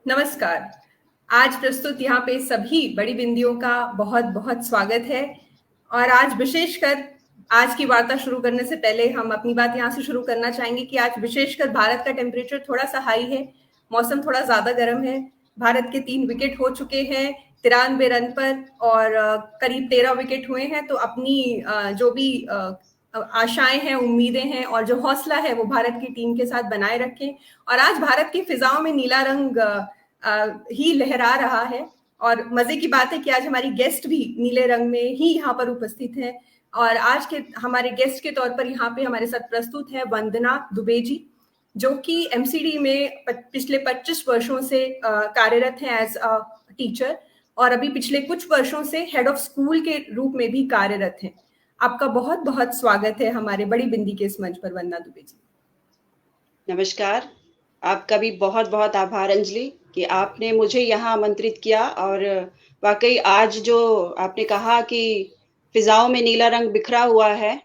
नमस्कार। आज प्रस्तुत यहाँ पे सभी बड़ी बिंदियों का बहुत बहुत स्वागत है। और आज विशेषकर आज की वार्ता शुरू करने से पहले हम अपनी बात यहाँ से शुरू करना चाहेंगे कि आज विशेषकर भारत का टेम्परेचर थोड़ा सा हाई है, मौसम थोड़ा ज्यादा गर्म है। भारत के 3 विकेट हो चुके हैं 93 रन पर, और करीब 13 विकेट हुए हैं। तो अपनी जो भी आशाएं हैं, उम्मीदें हैं और जो हौसला है वो भारत की टीम के साथ बनाए रखें। और आज भारत की फिजाओं में नीला रंग ही लहरा रहा है। और मजे की बात है कि आज हमारी गेस्ट भी नीले रंग में ही यहाँ पर उपस्थित है। और आज के हमारे गेस्ट के तौर पर यहाँ पे हमारे साथ प्रस्तुत है वंदना दुबे जी, जो कि एमसीडी में पिछले 25 वर्षों से कार्यरत है एज अ टीचर, और अभी पिछले कुछ वर्षों से हेड ऑफ स्कूल के रूप में भी कार्यरत हैं। आपका बहुत बहुत स्वागत है हमारे बड़ी बिंदी के इस मंच पर, वंदना दुबे जी। नमस्कार। आपका भी बहुत बहुत आभार अंजलि कि आपने मुझे यहाँ आमंत्रित किया। और वाकई आज जो आपने कहा कि फिजाओं में नीला रंग बिखरा हुआ है,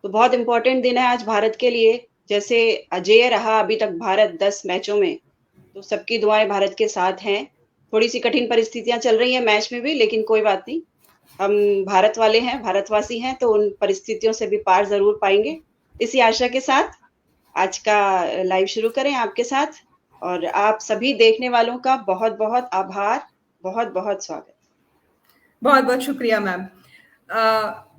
तो बहुत इम्पोर्टेंट दिन है आज भारत के लिए। जैसे अजेय रहा अभी तक भारत 10 मैचों में, तो सबकी दुआएं भारत के साथ हैं। थोड़ी सी कठिन परिस्थितियां चल रही हैं मैच में भी, लेकिन कोई बात नहीं, हम भारत वाले हैं, भारतवासी हैं, तो उन परिस्थितियों से भी पार जरूर पाएंगे। इसी आशा के साथ आज का लाइव शुरू करें आपके साथ। और आप सभी देखने वालों का बहुत बहुत आभार, बहुत बहुत स्वागत। बहुत बहुत शुक्रिया मैम।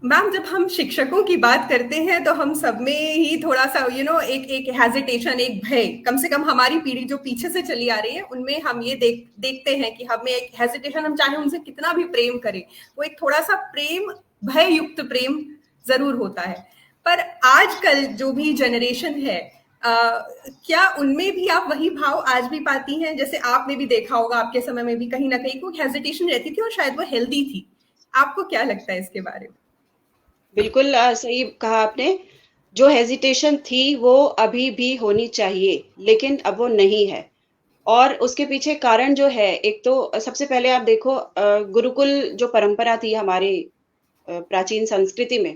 मैम, जब हम शिक्षकों की बात करते हैं तो हम सब में ही थोड़ा सा एक हेजिटेशन, एक भय, कम से कम हमारी पीढ़ी जो पीछे से चली आ रही है उनमें हम ये देखते हैं कि हमें एक हेजिटेशन, हम चाहे उनसे कितना भी प्रेम करें, वो एक थोड़ा सा प्रेम, भय युक्त प्रेम जरूर होता है। पर आजकल जो भी जनरेशन है, क्या उनमें भी आप वही भाव आज भी पाती हैं? जैसे आपने भी देखा होगा, आपके समय में भी कहीं ना कहीं कोई हेजिटेशन रहती थी और शायद वो हेल्दी थी। आपको क्या लगता है इसके बारे में? बिल्कुल सही कहा आपने। जो हेजिटेशन थी वो अभी भी होनी चाहिए, लेकिन अब वो नहीं है। और उसके पीछे कारण जो है, एक तो सबसे पहले आप देखो, गुरुकुल जो परंपरा थी हमारी प्राचीन संस्कृति में,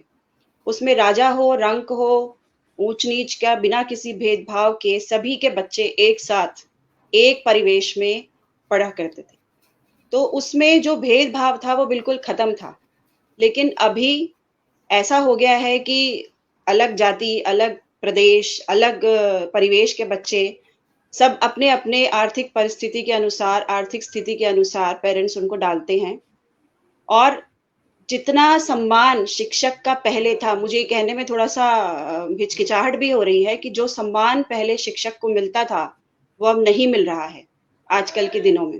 उसमें राजा हो, रंक हो, ऊंच नीच का बिना किसी भेदभाव के सभी के बच्चे एक साथ एक परिवेश में पढ़ा करते थे। तो उसमें जो भेदभाव था वो बिल्कुल खत्म था। लेकिन अभी ऐसा हो गया है कि अलग जाति, अलग प्रदेश, अलग परिवेश के बच्चे सब अपने अपने आर्थिक परिस्थिति के अनुसार, आर्थिक स्थिति के अनुसार पेरेंट्स उनको डालते हैं। और जितना सम्मान शिक्षक का पहले था, मुझे ये कहने में थोड़ा सा हिचकिचाहट भी हो रही है कि जो सम्मान पहले शिक्षक को मिलता था वो अब नहीं मिल रहा है आजकल के दिनों में।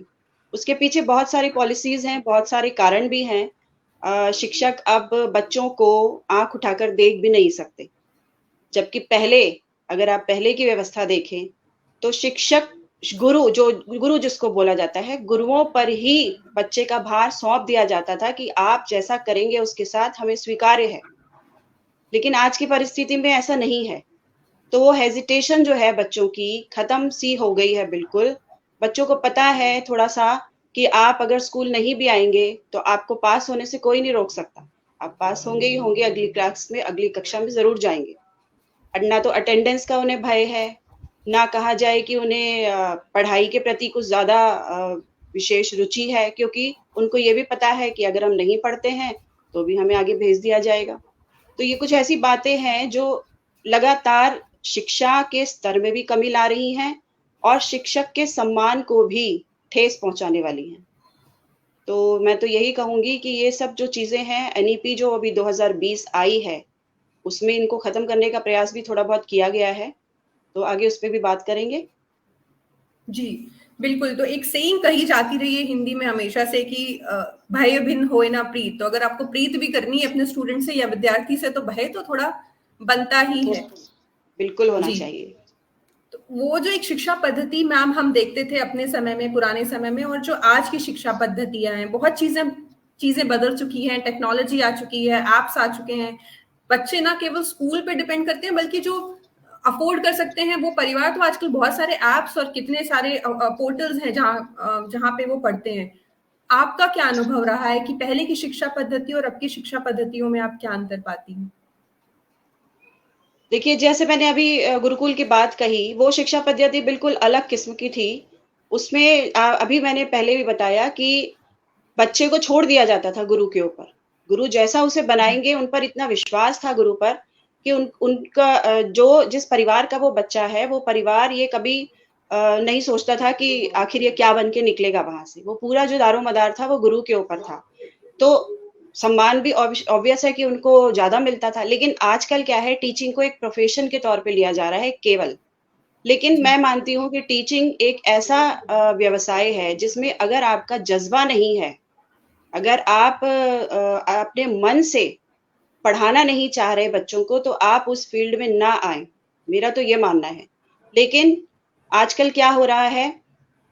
उसके पीछे बहुत सारी पॉलिसीज हैं, बहुत सारे कारण भी हैं। शिक्षक अब बच्चों को आंख उठाकर देख भी नहीं सकते, जबकि पहले, अगर आप पहले की व्यवस्था देखें तो शिक्षक, गुरु जिसको बोला जाता है, गुरुओं पर ही बच्चे का भार सौंप दिया जाता था कि आप जैसा करेंगे उसके साथ हमें स्वीकार्य है। लेकिन आज की परिस्थिति में ऐसा नहीं है। तो वो हेजिटेशन जो है बच्चों की खत्म सी हो गई है बिल्कुल। बच्चों को पता है थोड़ा सा कि आप अगर स्कूल नहीं भी आएंगे तो आपको पास होने से कोई नहीं रोक सकता। आप पास होंगे ही होंगे, अगली क्लास में, अगली कक्षा में जरूर जाएंगे। ना तो अटेंडेंस का उन्हें भय है, ना कहा जाए कि उन्हें पढ़ाई के प्रति कुछ ज्यादा विशेष रुचि है, क्योंकि उनको ये भी पता है कि अगर हम नहीं पढ़ते हैं तो भी हमें आगे भेज दिया जाएगा। तो ये कुछ ऐसी बातें हैं जो लगातार शिक्षा के स्तर में भी कमी ला रही हैं और शिक्षक के सम्मान को भी ठेस पहुंचाने वाली हैं। तो मैं तो यही कहूंगी कि ये सब जो चीजें हैं, एनईपी जो अभी 2020 आई है, उसमें इनको खत्म करने का प्रयास भी थोड़ा बहुत किया गया है। तो आगे उस पर भी बात करेंगे। जी बिल्कुल। तो एक सेइंग कही जाती रही है हिंदी में हमेशा से कि भय भिन्न होए ना प्रीत। तो अगर आपको प्रीत भी करनी है अपने स्टूडेंट से या विद्यार्थी से, तो भय तो थोड़ा बनता ही वो है। बिल्कुल होना जी। चाहिए। तो वो जो एक शिक्षा पद्धति मैम हम देखते थे अपने समय में, पुराने समय में, और जो आज की शिक्षा पद्धतियां हैं, बहुत चीजें चीजें बदल चुकी हैं। टेक्नोलॉजी आ चुकी है, एप्स आ चुके हैं। बच्चे ना केवल स्कूल पे डिपेंड करते हैं, बल्कि जो अफोर्ड कर सकते हैं वो परिवार, तो आजकल बहुत सारे एप्स और कितने सारे पोर्टल्स हैं जहाँ पे वो पढ़ते हैं। आपका क्या अनुभव रहा है कि पहले की शिक्षा पद्धति और अब की शिक्षा पद्धतियों में आप क्या अंतर पाती हैं? देखिए, जैसे मैंने अभी गुरुकुल की बात कही, वो शिक्षा पद्धति बिल्कुल अलग किस्म की थी। उसमें अभी मैंने पहले भी बताया कि बच्चे को छोड़ दिया जाता था गुरु के ऊपर। गुरु जैसा उसे बनाएंगे, उन पर इतना विश्वास था गुरु पर कि उनका जो जिस परिवार का वो बच्चा है, वो परिवार ये कभी नहीं सोचता था कि आखिर ये क्या बन के निकलेगा वहां से। वो पूरा जो दारोमदार था वो गुरु के ऊपर था। तो सम्मान भी ऑब्वियस है कि उनको ज्यादा मिलता था। लेकिन आजकल क्या है, टीचिंग को एक प्रोफेशन के तौर पे लिया जा रहा है केवल। लेकिन जी मैं मानती हूँ कि टीचिंग एक ऐसा व्यवसाय है जिसमें अगर आपका जज्बा नहीं है, अगर आप अपने मन से पढ़ाना नहीं चाह रहे बच्चों को, तो आप उस फील्ड में ना आए। मेरा तो ये मानना है। लेकिन आजकल क्या हो रहा है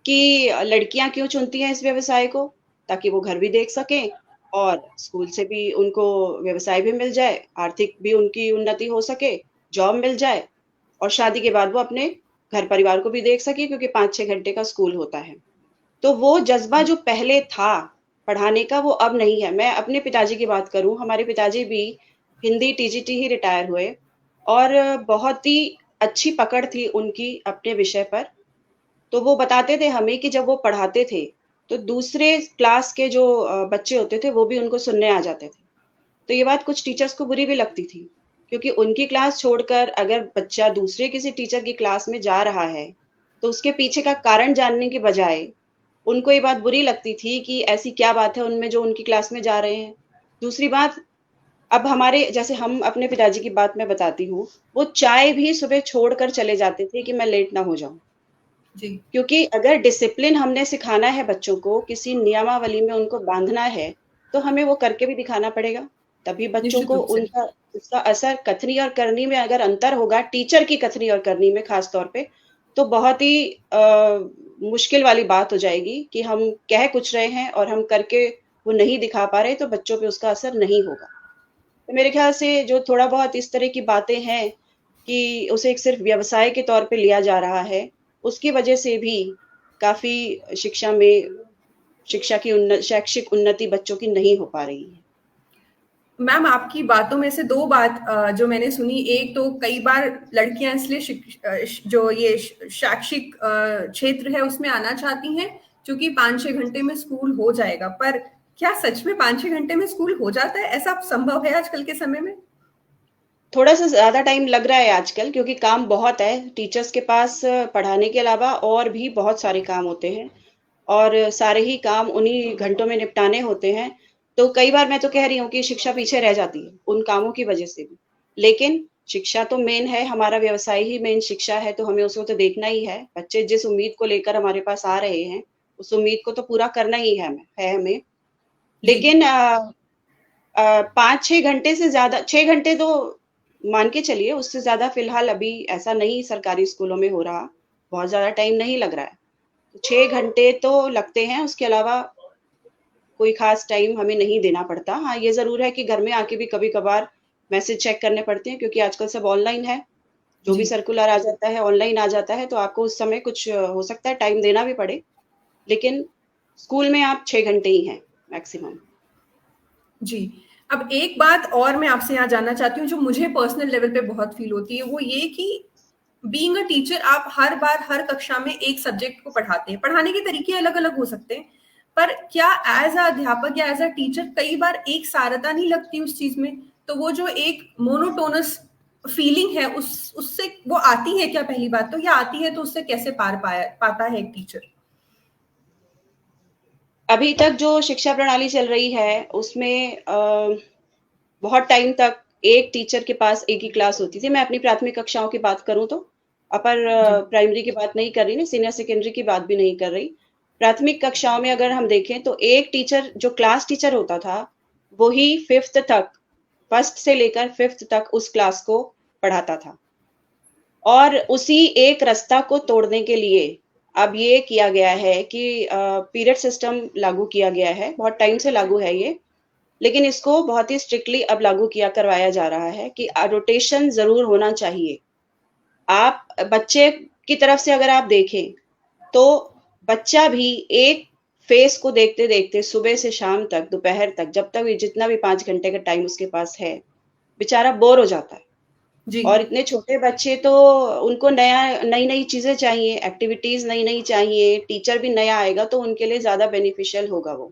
कि लड़कियां क्यों चुनती हैं इस व्यवसाय को? ताकि वो घर भी देख सकें और स्कूल से भी उनको व्यवसाय भी मिल जाए, आर्थिक भी उनकी उन्नति हो सके, जॉब मिल जाए और शादी के बाद वो अपने घर परिवार को भी देख सके, क्योंकि 5-6 घंटे का स्कूल होता है। तो वो जज्बा जो पहले था पढ़ाने का, वो अब नहीं है। मैं अपने पिताजी की बात करूं, हमारे पिताजी भी हिंदी टीजीटी ही रिटायर हुए और बहुत ही अच्छी पकड़ थी उनकी अपने विषय पर। तो वो बताते थे हमें कि जब वो पढ़ाते थे तो दूसरे क्लास के जो बच्चे होते थे वो भी उनको सुनने आ जाते थे। तो ये बात कुछ टीचर्स को बुरी भी लगती थी, क्योंकि उनकी क्लास छोड़कर अगर बच्चा दूसरे किसी टीचर की क्लास में जा रहा है तो उसके पीछे का कारण जानने के बजाय उनको ये बात बुरी लगती थी कि ऐसी क्या बात है उनमें जो उनकी क्लास में जा रहे हैं। दूसरी बात, अब हमारे जैसे हम अपने पिताजी की बात मैं बताती हूँ, वो चाय भी सुबह छोड़कर चले जाते थे कि मैं लेट ना हो जाऊं। जी क्योंकि अगर डिसिप्लिन हमने सिखाना है बच्चों को, किसी नियमावली में उनको बांधना है, तो हमें वो करके भी दिखाना पड़ेगा। तभी बच्चों निश्चित को रूप से। उनका उसका असर कथनी और करनी में अगर अंतर होगा, टीचर की कथनी और करनी में खास तौर पे, तो बहुत ही मुश्किल वाली बात हो जाएगी कि हम कह कुछ रहे हैं और हम करके वो नहीं दिखा पा रहे, तो बच्चों पे उसका असर नहीं होगा। तो मेरे ख्याल से जो थोड़ा बहुत इस तरह की बातें हैं कि उसे एक सिर्फ व्यवसाय के तौर पे लिया जा रहा है, उसकी वजह से भी काफ़ी शिक्षा की शैक्षिक उन्नति बच्चों की नहीं हो पा रही है। मैम, आपकी बातों में से दो बात जो मैंने सुनी, एक तो कई बार लड़कियां इसलिए जो ये शैक्षिक क्षेत्र है उसमें आना चाहती हैं क्योंकि 5-6 घंटे में स्कूल हो जाएगा। पर क्या सच में 5-6 घंटे में स्कूल हो जाता है? ऐसा संभव है आजकल के समय में? थोड़ा सा ज़्यादा टाइम लग रहा है आजकल, क्योंकि काम बहुत है। टीचर्स के पास पढ़ाने के अलावा और भी बहुत सारे काम होते हैं और सारे ही काम उन्हीं घंटों में निपटाने होते हैं। तो कई बार मैं तो कह रही हूँ कि शिक्षा पीछे रह जाती है उन कामों की वजह से भी। लेकिन शिक्षा तो मेन है, हमारा व्यवसाय ही मेन शिक्षा है, तो हमें उसको तो देखना ही है। बच्चे जिस उम्मीद को लेकर हमारे पास आ रहे हैं, उस उम्मीद को तो पूरा करना ही है हमें। जी लेकिन 5-6 घंटे से ज़्यादा, 6 घंटे तो मान के चलिए, उससे ज़्यादा फ़िलहाल अभी ऐसा नहीं सरकारी स्कूलों में हो रहा। बहुत ज़्यादा टाइम नहीं लग रहा है। तो 6 घंटे तो लगते हैं, उसके अलावा कोई ख़ास टाइम हमें नहीं देना पड़ता। हाँ, ये ज़रूर है कि घर में आके भी कभी-कभार मैसेज चेक करने पड़ते हैं, क्योंकि आजकल सब ऑनलाइन है। जो जी। भी सर्कुलर आ जाता है, ऑनलाइन आ जाता है, तो आपको उस समय कुछ हो सकता है टाइम देना भी पड़े। लेकिन स्कूल में आप 6 घंटे ही हैं मैक्सिमम। जी। अब एक बात और मैं आपसे यहाँ जानना चाहती हूँ जो मुझे पर्सनल लेवल पे बहुत फील होती है, वो ये कि बीइंग अ टीचर आप हर बार हर कक्षा में एक सब्जेक्ट को पढ़ाते हैं। पढ़ाने के तरीके अलग-अलग हो सकते हैं, पर क्या एज़ अ अध्यापक या एज़ अ टीचर कई बार एक सारता नहीं लगती उस चीज़ में? तो वो जो एक मोनोटोनस फीलिंग है उससे वो आती है क्या, पहली बात तो? या आती है तो उससे कैसे पार पाया पाता है एक टीचर? अभी तक जो शिक्षा प्रणाली चल रही है, उसमें बहुत टाइम तक एक टीचर के पास एक ही क्लास होती थी। मैं अपनी प्राथमिक कक्षाओं की बात करूँ तो, अपर जी। प्राइमरी की बात नहीं कर रही, नहीं सीनियर सेकेंडरी की बात भी नहीं कर रही। प्राथमिक कक्षाओं में अगर हम देखें तो एक टीचर जो क्लास टीचर होता था, वो ही 5th तक, 1st से लेकर 5th तक उस क्लास को पढ़ाता था। और उसी एक रास्ता को तोड़ने के लिए अब ये किया गया है कि पीरियड सिस्टम लागू किया गया है। बहुत टाइम से लागू है ये, लेकिन इसको बहुत ही स्ट्रिक्टली अब लागू किया करवाया जा रहा है कि रोटेशन ज़रूर होना चाहिए। आप बच्चे की तरफ से अगर आप देखें, तो बच्चा भी एक फेस को देखते-देखते सुबह से शाम तक, दोपहर तक, जब तक भी जितना भी 5 घंटे का टाइम उसके पास है, बेचारा बोर हो जाता है। जी और इतने छोटे बच्चे तो उनको नई नई चीजें चाहिए, एक्टिविटीज नई नई चाहिए, टीचर भी नया आएगा तो उनके लिए ज्यादा बेनिफिशियल होगा वो।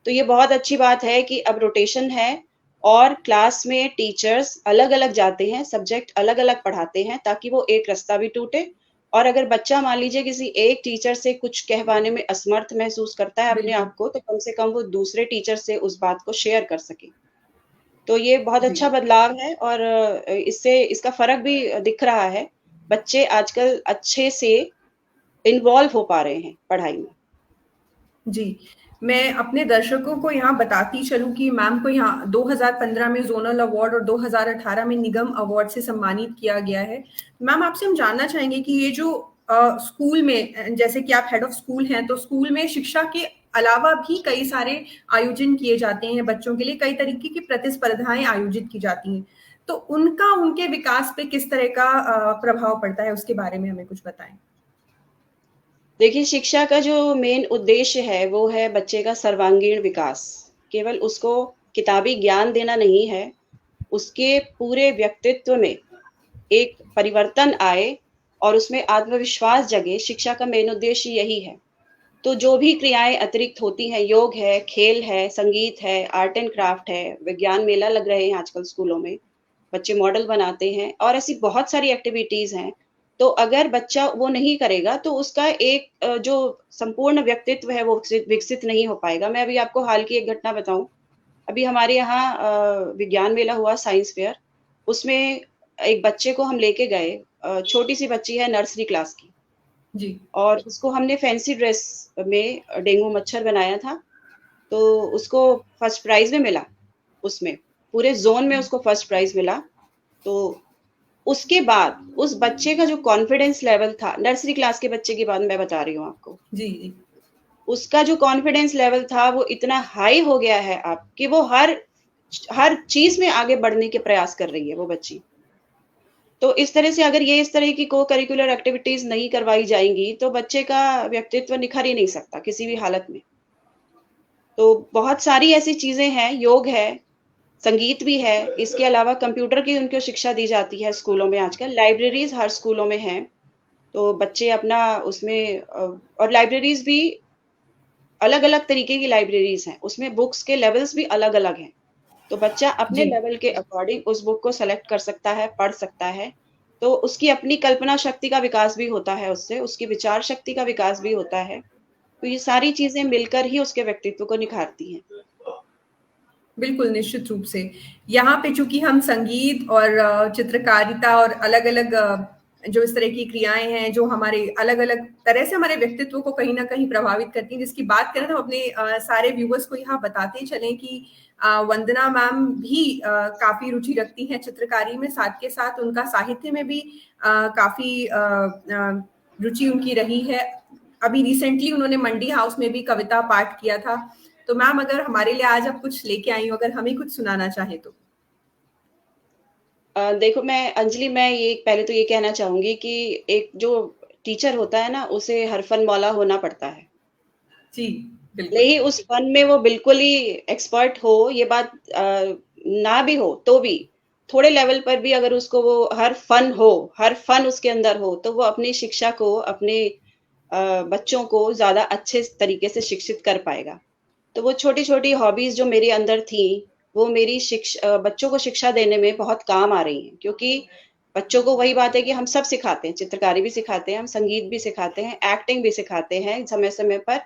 तो ये बहुत अच्छी बात है कि अब रोटेशन है और क्लास में टीचर्स अलग अलग जाते हैं, सब्जेक्ट अलग अलग पढ़ाते हैं, ताकि वो एक रास्ता भी टूटे। और अगर बच्चा मान लीजिए किसी एक टीचर से कुछ कहवाने में असमर्थ महसूस करता है अपने बिल्कुल। आप को, तो कम से कम वो दूसरे टीचर से उस बात को शेयर कर सके। तो ये बहुत जी अच्छा बदलाव है और इससे इसका फ़र्क भी दिख रहा है। बच्चे आजकल अच्छे से इन्वॉल्व हो पा रहे हैं पढ़ाई में। जी, मैं अपने दर्शकों को यहाँ बताती चलूँ कि मैम को यहाँ 2015 में ज़ोनल अवार्ड और 2018 में निगम अवार्ड से सम्मानित किया गया है। मैम आपसे हम जानना चाहेंगे कि ये जो स्कूल में जैसे कि आप हेड ऑफ स्कूल हैं, तो स्कूल में शिक्षा के अलावा भी कई सारे आयोजन किए जाते हैं बच्चों के लिए, कई तरीके की प्रतिस्पर्धाएँ आयोजित की जाती हैं। तो उनका उनके विकास पे किस तरह का प्रभाव पड़ता है, उसके बारे में हमें कुछ बताएँ? देखिए, शिक्षा का जो मेन उद्देश्य है, वो है बच्चे का सर्वांगीण विकास। केवल उसको किताबी ज्ञान देना नहीं है, उसके पूरे व्यक्तित्व में एक परिवर्तन आए और उसमें आत्मविश्वास जगे, शिक्षा का मेन उद्देश्य यही है। तो जो भी क्रियाएँ अतिरिक्त होती हैं, योग है, खेल है, संगीत है, आर्ट एंड क्राफ्ट है, विज्ञान मेला लग रहे हैं आजकल स्कूलों में, बच्चे मॉडल बनाते हैं और ऐसी बहुत सारी एक्टिविटीज़ हैं। तो अगर बच्चा वो नहीं करेगा तो उसका एक जो संपूर्ण व्यक्तित्व है वो विकसित नहीं हो पाएगा। मैं अभी आपको हाल की एक घटना बताऊँ। अभी हमारे यहाँ विज्ञान मेला हुआ साइंस फेयर, उसमें एक बच्चे को हम लेके गए, छोटी-सी बच्ची है नर्सरी क्लास की। जी, और उसको हमने फैंसी ड्रेस में डेंगू मच्छर बनाया था, तो उसको फर्स्ट प्राइज़ भी मिला उसमें, पूरे ज़ोन में उसको फर्स्ट प्राइज़ मिला। तो उसके बाद उस बच्चे का जो कॉन्फिडेंस लेवल था, नर्सरी क्लास के बच्चे की बात मैं बता रही हूँ आपको, जी, जी। उसका जो कॉन्फिडेंस लेवल था वो इतना हाई हो गया है अब कि वो हर चीज़ में आगे बढ़ने के प्रयास कर रही है वो बच्ची। तो इस तरह से अगर ये इस तरह की को करिकुलर एक्टिविटीज़ नहीं करवाई जाएँगी, तो बच्चे का व्यक्तित्व निखर ही नहीं सकता किसी भी हालत में। तो बहुत सारी ऐसी चीज़ें हैं, योग है, संगीत भी है, इसके अलावा कंप्यूटर की उनको शिक्षा दी जाती है स्कूलों में आजकल, लाइब्रेरीज़ हर स्कूलों में हैं, तो बच्चे अपना उसमें और लाइब्रेरीज़ भी अलग-अलग तरीके की लाइब्रेरीज़ हैं, उसमें बुक्स के लेवल्स भी अलग-अलग हैं। तो बच्चा अपने जी, लेवल के अकॉर्डिंग उस बुक को सेलेक्ट कर सकता है, पढ़ सकता है। तो उसकी अपनी कल्पना शक्ति का विकास भी होता है उससे, उसकी विचार शक्ति का विकास भी होता है। तो ये सारी चीज़ें मिलकर ही उसके व्यक्तित्व को निखारती हैं। बिल्कुल, निश्चित रूप से। यहाँ पे चूँकि हम संगीत और चित्रकारिता और अलग-अलग जो इस तरह की क्रियाएँ हैं, जो हमारे अलग-अलग तरह से हमारे व्यक्तित्व को कहीं न कहीं प्रभावित करती हैं, जिसकी बात करें तो हम अपने सारे व्यूअर्स को यहाँ बताते चलें कि वंदना मैम भी काफ़ी रुचि रखती हैं चित्रकारी में, साथ के साथ उनका साहित्य में भी काफ़ी रुचि उनकी रही है। अभी रिसेंटली उन्होंने मंडी हाउस में भी कविता पाठ किया था। तो मैम अगर हमारे लिए आज आप कुछ लेके आई हो, अगर हमें कुछ सुनाना चाहें तो? देखो मैं ये पहले तो ये कहना चाहूँगी कि एक जो टीचर होता है ना, उसे हरफन मौला होना पड़ता है। जी, भले बिल्कुल। ही उस फन में वो बिल्कुल ही एक्सपर्ट हो, ये बात ना भी हो, तो भी थोड़े लेवल पर भी अगर उसको वो हर फन उसके अंदर हो, तो वो अपनी शिक्षा को, अपने बच्चों को ज़्यादा अच्छे तरीके से शिक्षित कर पाएगा। तो वो छोटी-छोटी हॉबीज़ जो मेरे अंदर थी, वो मेरी बच्चों को शिक्षा देने में बहुत काम आ रही हैं, क्योंकि बच्चों को वही बात है कि हम सब सिखाते हैं, चित्रकारी भी सिखाते हैं, हम संगीत भी सिखाते हैं, एक्टिंग भी सिखाते हैं, समय-समय पर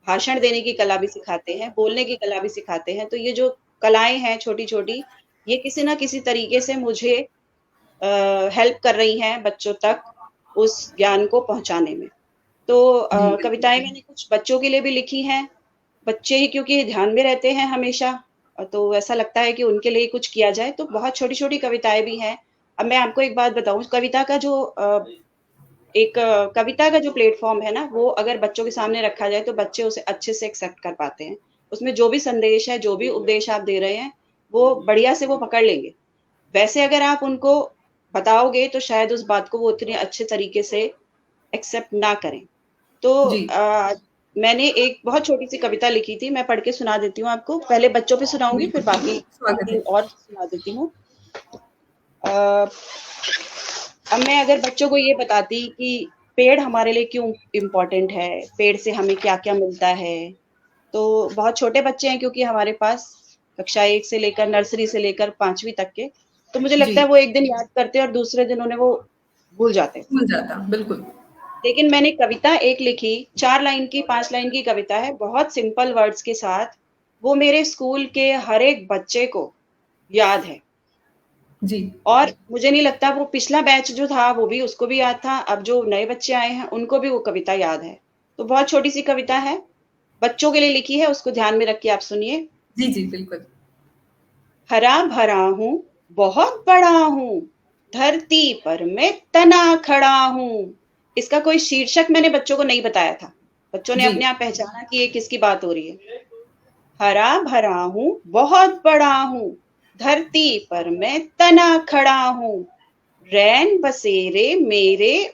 भाषण देने की कला भी सिखाते हैं, बोलने की कला भी सिखाते हैं। तो ये जो कलाएँ हैं छोटी-छोटी, ये किसी न किसी तरीके से मुझे हेल्प कर रही हैं बच्चों तक उस ज्ञान को पहुँचाने में। तो जी, कविताएँ बिल्कुल। मैंने कुछ बच्चों के लिए भी लिखी हैं। बच्चे ही क्योंकि ध्यान में रहते हैं हमेशा, तो ऐसा लगता है कि उनके लिए कुछ किया जाए, तो बहुत छोटी-छोटी कविताएँ भी हैं। अब मैं आपको एक बात बताऊँ, कविता का जो प्लेटफ़ॉर्म है ना, वो अगर बच्चों के सामने रखा जाए, तो बच्चे उसे अच्छे से एक्सेप्ट कर पाते हैं। उसमें जो भी संदेश है, जो भी उपदेश आप दे रहे हैं, वो बढ़िया से वो पकड़ लेंगे। वैसे अगर आप उनको बताओगे, तो शायद उस बात को वो उतने अच्छे तरीके से एक्सेप्ट ना करें। तो जी, मैंने एक बहुत छोटी-सी कविता लिखी थी, मैं पढ़ के सुना देती हूँ आपको। पहले बच्चों पे सुनाऊँगी, फिर बिल्कुल। बाकी स्वागत 2-3 है। और सुना देती हूँ। अ, अब मैं अगर बच्चों को ये बताती कि पेड़ हमारे लिए क्यों इम्पोर्टेंट है, पेड़ से हमें क्या-क्या मिलता है, तो बहुत छोटे बच्चे हैं क्योंकि हमारे पास कक्षा 1 से लेकर नर्सरी से लेकर 5वीं तक के, तो मुझे जी, लगता है वो एक दिन याद करते हैं और दूसरे दिन उन्हें वो भूल जाते हैं। भूल जाता, बिल्कुल। लेकिन मैंने कविता एक लिखी, 4 लाइन की, 5 लाइन की कविता है, बहुत सिंपल वर्ड्स के साथ, वो मेरे स्कूल के हर एक बच्चे को याद है। जी, और मुझे नहीं लगता वो पिछला बैच जो था वो भी उसको भी याद था, अब जो नए बच्चे आए हैं उनको भी वो कविता याद है। तो बहुत छोटी-सी कविता है, बच्चों के लिए लिखी है, उसको ध्यान में रख के आप सुनिए। जी, जी, बिल्कुल। हरा-भरा हूँ, बहुत बड़ा हूँ, धरती पर मैं तना खड़ा हूँ। इसका कोई शीर्षक मैंने बच्चों को नहीं बताया था। बच्चों ने जी, अपने आप पहचाना कि ये किसकी बात हो रही है। हरा-भरा हूँ, बहुत बड़ा हूँ, धरती पर मैं तना खड़ा हूँ। रैन बसेरे मेरे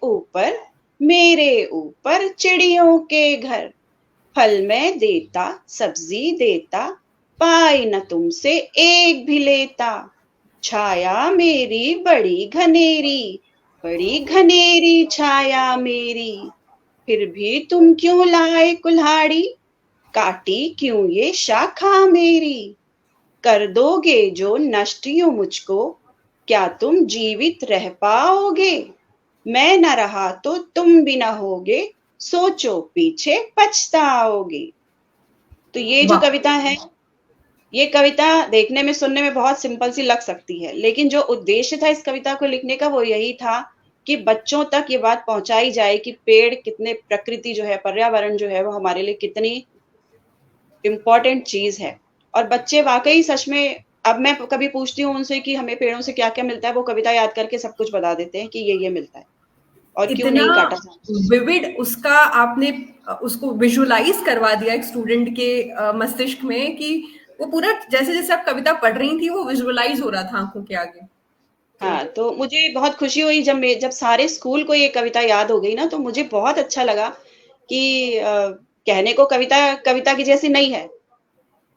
ऊपर चिड़ियों के घर। फल मैं देता, सब्जी देता, पाई न तुमसे एक भी लेता। छाया मेरी बड़ी घनेरी छाया मेरी। फिर भी तुम क्यों लाए कुल्हाड़ी, काटी क्यों ये शाखा मेरी। कर दोगे जो नष्ट यूं मुझको, क्या तुम जीवित रह पाओगे। मैं न रहा तो तुम भी न होगे, सोचो पीछे पछताओगे। तो ये जो वाह! कविता है, ये कविता देखने में सुनने में बहुत सिंपल सी लग सकती है, लेकिन जो उद्देश्य था इस कविता को लिखने का वो यही था कि बच्चों तक ये बात पहुंचाई जाए कि पेड़ कितने, प्रकृति जो है, पर्यावरण जो है वो हमारे लिए कितनी इम्पोर्टेंट चीज है। और बच्चे वाकई सच में, अब मैं कभी पूछती हूँ उनसे कि हमें पेड़ों से क्या क्या मिलता है, वो कविता याद करके सब कुछ बता देते हैं कि ये मिलता है और क्यों इतना नहीं काटा जाना चाहिए। विविड उसका आपने उसको विजुअलाइज करवा दिया एक स्टूडेंट के मस्तिष्क में कि वो पूरा जैसे जैसे आप कविता पढ़ रही थी वो विजुअलाइज हो रहा था आंखों के आगे। तो हाँ, तो मुझे बहुत खुशी हुई जब सारे स्कूल को ये कविता याद हो गई ना, तो मुझे बहुत अच्छा लगा कि कहने को कविता कविता की जैसी नहीं है,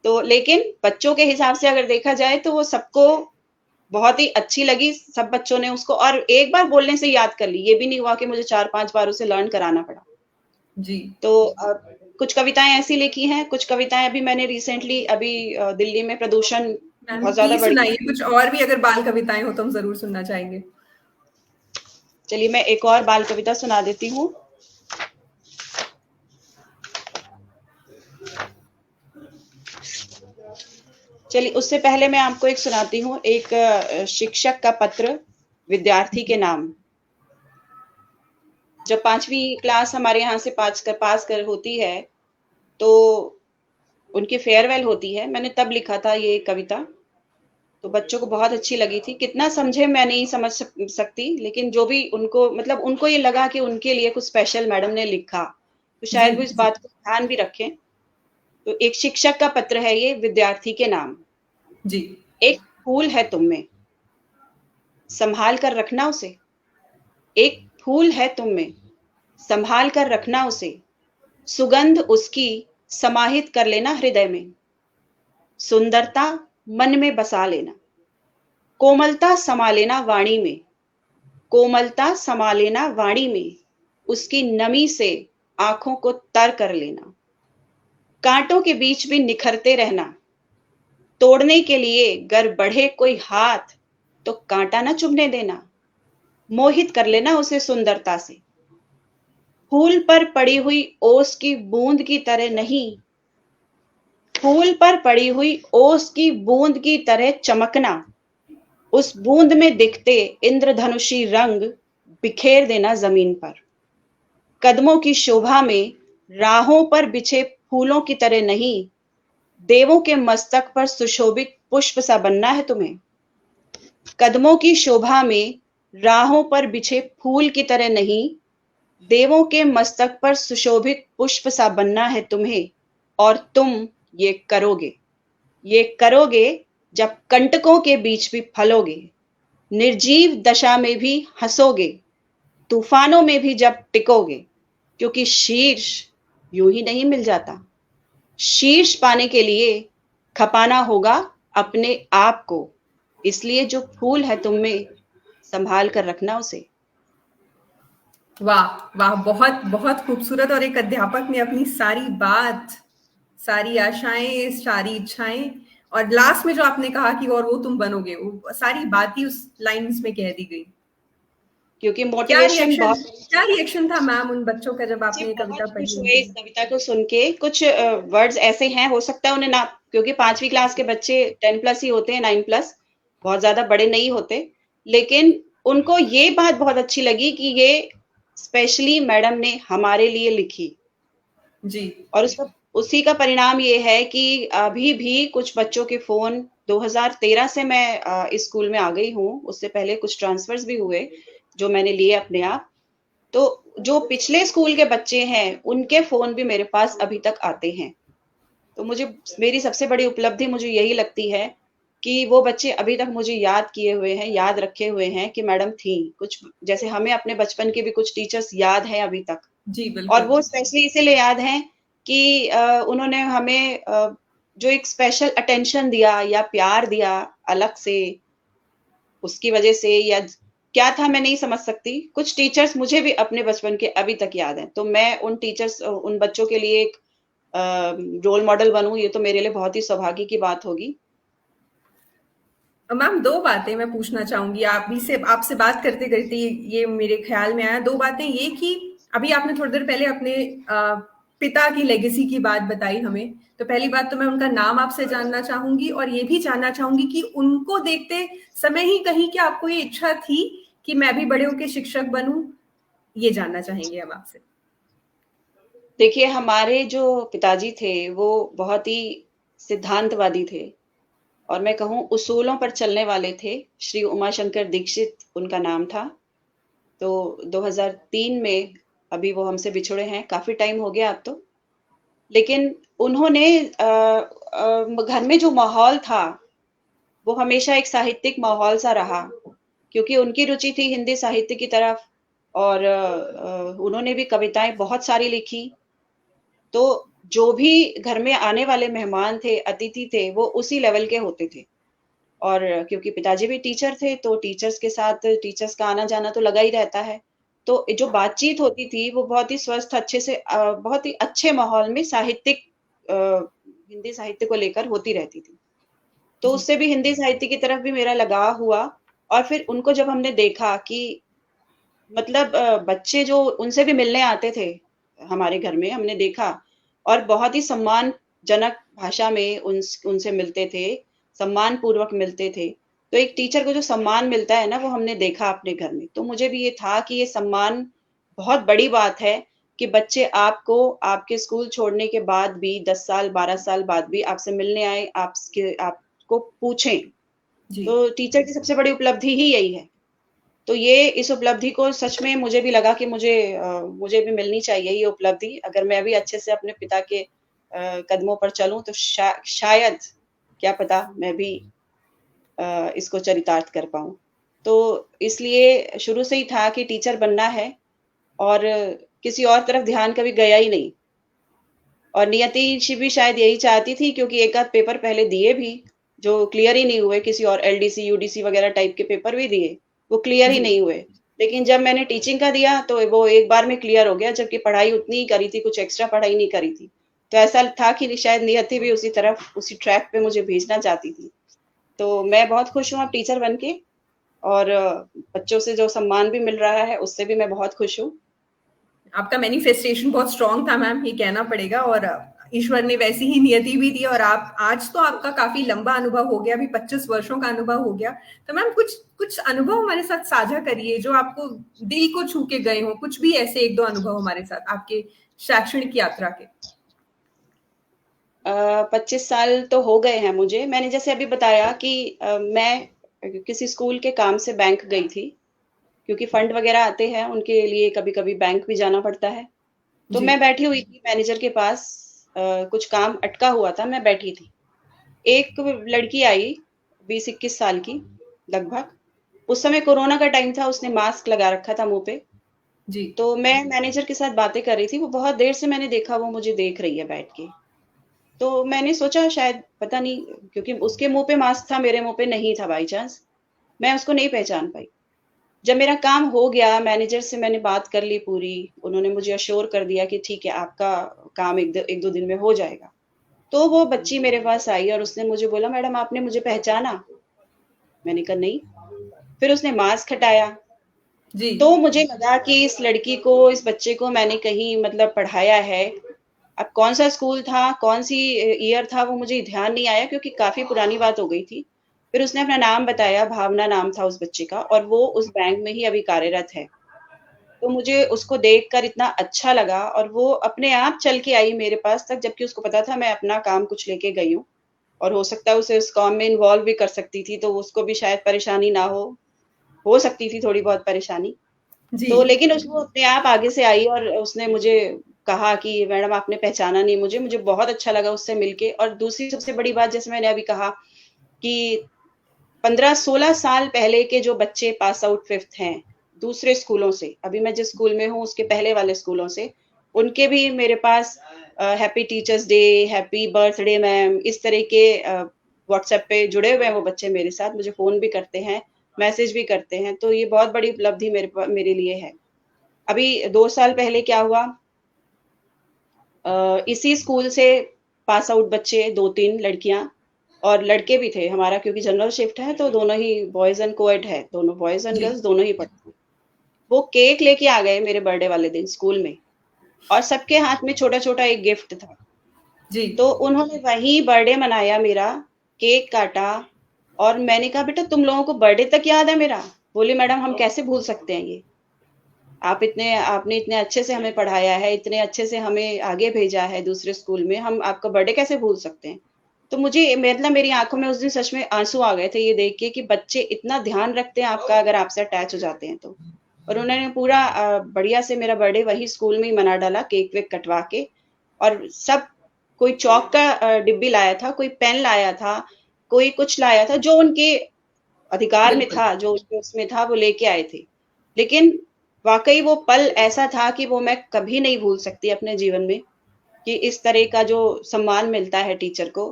तो लेकिन बच्चों के हिसाब से अगर देखा जाए तो वो सबको बहुत ही अच्छी लगी। सब बच्चों ने उसको और एक बार बोलने से याद कर ली, ये भी नहीं हुआ कि मुझे 4-5 बार उसे लर्न कराना पड़ा। जी, तो कुछ कविताएं ऐसी लिखी हैं, कुछ कविताएं अभी मैंने रिसेंटली अभी दिल्ली में प्रदूषण मैम बहुत ज्यादा प्लीज बढ़ सुनाइए गया। कुछ और भी अगर बाल कविताएं हो तो हम जरूर सुनना चाहेंगे। चलिए मैं एक और बाल कविता सुना देती हूँ। चलिए उससे पहले मैं आपको एक सुनाती हूँ, एक शिक्षक का पत्र विद्यार्थी के नाम। जब 5वीं क्लास हमारे यहाँ से पास कर होती है तो उनकी फेयरवेल होती है, मैंने तब लिखा था ये कविता। तो बच्चों को बहुत अच्छी लगी थी, कितना समझे मैं नहीं समझ सकती, लेकिन जो भी उनको, मतलब उनको ये लगा कि उनके लिए कुछ स्पेशल मैडम ने लिखा, तो जी, शायद वो इस जी, बात को ध्यान भी रखें। तो एक शिक्षक का पत्र है ये विद्यार्थी के नाम। जी, एक फूल है तुम में, संभाल कर रखना उसे। एक फूल है तुम में, संभाल कर रखना उसे। सुगंध उसकी समाहित कर लेना हृदय में। सुंदरता मन में बसा लेना। कोमलता समा लेना वाणी में। कोमलता समा लेना वाणी में। उसकी नमी से आंखों को तर कर लेना। कांटों के बीच भी निखरते रहना। तोड़ने के लिए गर बढ़े कोई हाथ, तो कांटा न चुभने देना। मोहित कर लेना उसे सुंदरता से। फूल पर पड़ी हुई ओस की बूंद की तरह नहीं, फूल पर पड़ी हुई ओस की बूंद की तरह चमकना। उस बूंद में दिखते इंद्रधनुषी रंग बिखेर देना जमीन पर। कदमों की शोभा में राहों पर बिछे फूलों की तरह नहीं, देवों के मस्तक पर सुशोभित पुष्प सा बनना है तुम्हें। कदमों की शोभा में राहों पर बिछे फूल की तरह नहीं, देवों के मस्तक पर सुशोभित पुष्प सा बनना है तुम्हें। और तुम ये करोगे, ये करोगे जब कंटकों के बीच भी फलोगे। निर्जीव दशा में भी हंसोगे, तूफानों में भी जब टिकोगे। क्योंकि शीर्ष यूं ही नहीं मिल जाता। शीर्ष पाने के लिए खपाना होगा अपने आप को। इसलिए जो फूल है तुम में, संभाल कर रखना उसे। वाह वाह, बहुत बहुत खूबसूरत। और एक अध्यापक ने अपनी सारी बात, सारी आशाएं, सारी इच्छाएं, और लास्ट में जो आपने कहा कि और वो तुम बनोगे, वो सारी बात ही उस लाइंस में कह दी गई। क्योंकि क्या मोटिवेशन रिएक्शन, बहुत। क्या रिएक्शन था मैम उन बच्चों का जब जी, आपने ये बहुत कविता खुश पढ़ी हुए उनके? इस कविता को सुन के। कुछ वर्ड्स ऐसे हैं, हो सकता है उन्हें ना, क्योंकि 5वीं क्लास के बच्चे 10 प्लस ही होते हैं, 9 प्लस, बहुत ज्यादा बड़े नहीं होते। लेकिन उनको ये बात बहुत अच्छी लगी कि ये स्पेशली मैडम ने हमारे लिए लिखी। जी और उसका उसी का परिणाम ये है कि अभी भी कुछ बच्चों के फोन, 2013 से मैं इस स्कूल में आ गई हूँ, उससे पहले कुछ ट्रांसफर्स भी हुए जो मैंने लिए अपने आप। तो जो पिछले स्कूल के बच्चे हैं उनके फोन भी मेरे पास अभी तक आते हैं। तो मुझे, मेरी सबसे बड़ी उपलब्धि मुझे यही लगती है कि वो बच्चे अभी तक मुझे याद किए हुए हैं, याद रखे हुए हैं कि मैडम थी कुछ। जैसे हमें अपने बचपन के भी कुछ टीचर्स याद हैं अभी तक। जी और बिल्कुल। वो स्पेशली इसीलिए याद हैं कि उन्होंने हमें जो एक स्पेशल अटेंशन दिया या प्यार दिया अलग से, उसकी वजह से, या क्या था मैं नहीं समझ सकती। कुछ टीचर्स मुझे भी अपने बचपन के अभी तक याद हैं। तो मैं उन टीचर्स, उन बच्चों के लिए एक रोल मॉडल बनूं, ये तो मेरे लिए बहुत ही सौभाग्य की बात होगी। मैम दो बातें मैं पूछना चाहूंगी, आप भी से, आपसे बात करते करते ये मेरे ख्याल में आया। दो बातें ये कि अभी आपने थोड़ी देर पहले अपने पिता की लेगेसी की बात बताई हमें, तो पहली बात तो मैं उनका नाम आपसे जानना चाहूंगी, और ये भी जानना चाहूंगी कि उनको देखते समय ही कहीं क्या आपको ये इच्छा थी कि मैं भी बड़े होकर शिक्षक बनूं? ये जानना चाहेंगे हम आपसे। देखिए, हमारे जो पिताजी थे वो बहुत ही सिद्धांतवादी थे, और मैं कहूँ उसूलों पर चलने वाले थे। श्री उमाशंकर दीक्षित उनका नाम था। तो 2003 में अभी वो हमसे बिछुड़े हैं, काफी टाइम हो गया अब तो। लेकिन उन्होंने घर में जो माहौल था वो हमेशा एक साहित्यिक माहौल सा रहा, क्योंकि उनकी रुचि थी हिंदी साहित्य की तरफ। और उन्होंने भी कविताएं बहुत सारी लिखी। तो जो भी घर में आने वाले मेहमान थे, अतिथि थे, वो उसी लेवल के होते थे। और क्योंकि पिताजी भी टीचर थे तो टीचर्स के साथ टीचर्स का आना जाना तो लगा ही रहता है। तो जो बातचीत होती थी वो बहुत ही स्वस्थ, अच्छे से बहुत ही अच्छे माहौल में साहित्यिक हिंदी साहित्य को लेकर होती रहती थी। तो जी उससे भी हिंदी साहित्य की तरफ भी मेरा लगाव हुआ। और फिर उनको जब हमने देखा कि मतलब बच्चे जो उनसे भी मिलने आते थे हमारे घर में, हमने देखा, और बहुत ही सम्मानजनक भाषा में उनसे मिलते थे, सम्मान पूर्वक मिलते थे। तो एक टीचर को जो सम्मान मिलता है ना, वो हमने देखा अपने घर में। तो मुझे भी ये था कि ये सम्मान बहुत बड़ी बात है कि बच्चे आपको आपके स्कूल छोड़ने के बाद भी 10 साल 12 साल बाद भी आपसे मिलने आए, आपको पूछें। जी। तो टीचर की सबसे बड़ी उपलब्धि ही यही है। तो ये इस उपलब्धि को सच में मुझे भी लगा कि मुझे भी मिलनी चाहिए ये उपलब्धि। अगर मैं भी अच्छे से अपने पिता के कदमों पर चलूं तो शायद, क्या पता, मैं भी इसको चरितार्थ कर पाऊं। तो इसलिए शुरू से ही था कि टीचर बनना है, और किसी और तरफ ध्यान कभी गया ही नहीं। और नियति भी शायद यही चाहती थी, क्योंकि एक आध पेपर पहले दिए भी जो क्लियर ही नहीं हुए, किसी और एलडीसी यूडीसी वगैरह टाइप के पेपर भी दिए, वो क्लियर ही जी नहीं हुए। लेकिन जब मैंने टीचिंग का दिया तो वो एक बार में क्लियर हो गया, जबकि पढ़ाई उतनी ही करी थी, कुछ एक्स्ट्रा पढ़ाई नहीं करी थी। तो ऐसा था कि शायद नियति भी उसी तरफ, उसी ट्रैक पे मुझे भेजना चाहती थी। तो मैं बहुत खुश हूँ अब टीचर बन के। और बच्चों से जो सम्मान भी मिल रहा है उससे भी मैं बहुत खुश हूँ। आपका मैनिफेस्टेशन बहुत स्ट्रांग था मैम, ये कहना पड़ेगा। और ईश्वर ने वैसी ही नियति भी दी, और आप आज तो आपका काफी लंबा अनुभव हो गया, अभी 25 वर्षों का अनुभव हो गया। तो मैम कुछ कुछ अनुभव हमारे साथ साझा करिए जो आपको दिल को छू के गए हो, कुछ भी ऐसे एक दो अनुभव हमारे साथ आपके शैक्षणिक यात्रा के। 25 साल तो हो गए हैं मुझे। मैंने जैसे अभी बताया कि मैं किसी स्कूल के काम से बैंक गई थी, क्योंकि फंड वगैरह आते हैं उनके लिए, कभी कभी बैंक भी जाना पड़ता है। तो जी मैं बैठी हुई थी मैनेजर के पास, कुछ काम अटका हुआ था, मैं बैठी थी। एक लड़की आई, 20-21 साल की लगभग। उस समय कोरोना का टाइम था, उसने मास्क लगा रखा था मुंह पे। जी तो मैं मैनेजर के साथ बातें कर रही थी, वो बहुत देर से, मैंने देखा वो मुझे देख रही है बैठ के। तो मैंने सोचा शायद, पता नहीं, क्योंकि उसके मुंह पे मास्क था, मेरे मुंह पे नहीं था, बाई चांस मैं उसको नहीं पहचान पाई। जब मेरा काम हो गया, मैनेजर से मैंने बात कर ली पूरी, उन्होंने मुझे अश्योर कर दिया कि ठीक है, आपका काम 1-2 दिन में हो जाएगा। तो वो बच्ची मेरे पास आई और उसने मुझे बोला, मैडम आपने मुझे पहचाना? मैंने कहा नहीं। फिर उसने मास्क हटाया, जी। तो मुझे लगा कि इस लड़की को, इस बच्चे को मैंने कहीं मतलब पढ़ाया है। अब कौन-सा स्कूल था, कौन-सी ईयर था, वो मुझे ध्यान नहीं आया क्योंकि काफ़ी पुरानी बात हो गई थी। फिर उसने अपना नाम बताया, भावना नाम था उस बच्चे का, और वो उस बैंक में ही अभी कार्यरत है। तो मुझे उसको देखकर इतना अच्छा लगा और वो अपने आप चल के आई मेरे पास तक, जबकि उसको पता था मैं अपना काम कुछ लेके गई हूँ और हो सकता है उसे उस काम में इन्वॉल्व भी कर सकती थी, तो उसको भी शायद परेशानी ना हो सकती थी थोड़ी बहुत परेशानी। जी। तो लेकिन वो अपने आप आगे से आई और उसने मुझे कहा कि मैडम आपने पहचाना नहीं मुझे, मुझे बहुत अच्छा लगा उससे मिलके। और दूसरी सबसे बड़ी बात, जैसे मैंने अभी कहा कि 15-16 साल पहले के जो बच्चे पास आउट 5th हैं, दूसरे स्कूलों से, अभी मैं जिस स्कूल में हूँ उसके पहले वाले स्कूलों से, उनके भी मेरे पास happy teachers day, happy birthday ma'am, इस तरह के व्हाट्सएप पे जुड़े हुए हैं वो बच्चे मेरे साथ, मुझे फ़ोन भी करते हैं, मैसेज भी करते हैं, तो ये बहुत बड़ी उपलब्धि मेरे लिए है। अभी 2 साल पहले क्या हुआ, इसी स्कूल से पास आउट बच्चे 2-3 लड़कियां और लड़के भी थे हमारा, क्योंकि जनरल शिफ्ट है तो दोनों ही बॉयज एंड कोएड है, दोनों बॉयज एंड जी। गर्ल्स दोनों ही पढ़ते हैं। वो केक लेके आ गए मेरे बर्थडे वाले दिन स्कूल में, और सबके हाथ में छोटा छोटा एक गिफ्ट था। जी। तो उन्होंने वही बर्थडे मनाया मेरा, केक काटा। और मैंने कहा बेटा तुम लोगों को बर्थडे तक याद है मेरा? बोली मैडम हम कैसे भूल सकते हैं ये, आपने इतने अच्छे से हमें पढ़ाया है, इतने अच्छे से हमें आगे भेजा है दूसरे स्कूल में, हम आपका बर्थडे कैसे भूल सकते हैं? तो मुझे मतलब मेरी आँखों में उस दिन सच में आँसू आ गए थे ये देख के कि बच्चे इतना ध्यान रखते हैं आपका अगर आपसे अटैच हो जाते हैं तो। और उन्होंने पूरा बढ़िया से मेरा बर्थडे वही स्कूल में ही मना डाला, केक-वेक कटवा के। और सब, कोई चॉक का डिब्बी लाया था, कोई पेन लाया था, कोई कुछ लाया था, जो उनके अधिकार में बिल्कुल। था, जो उनके उसमें था वो लेके आए थे। लेकिन वाक़ई वो पल ऐसा था कि वो मैं कभी नहीं भूल सकती अपने जीवन में, कि इस तरह का जो सम्मान मिलता है टीचर को,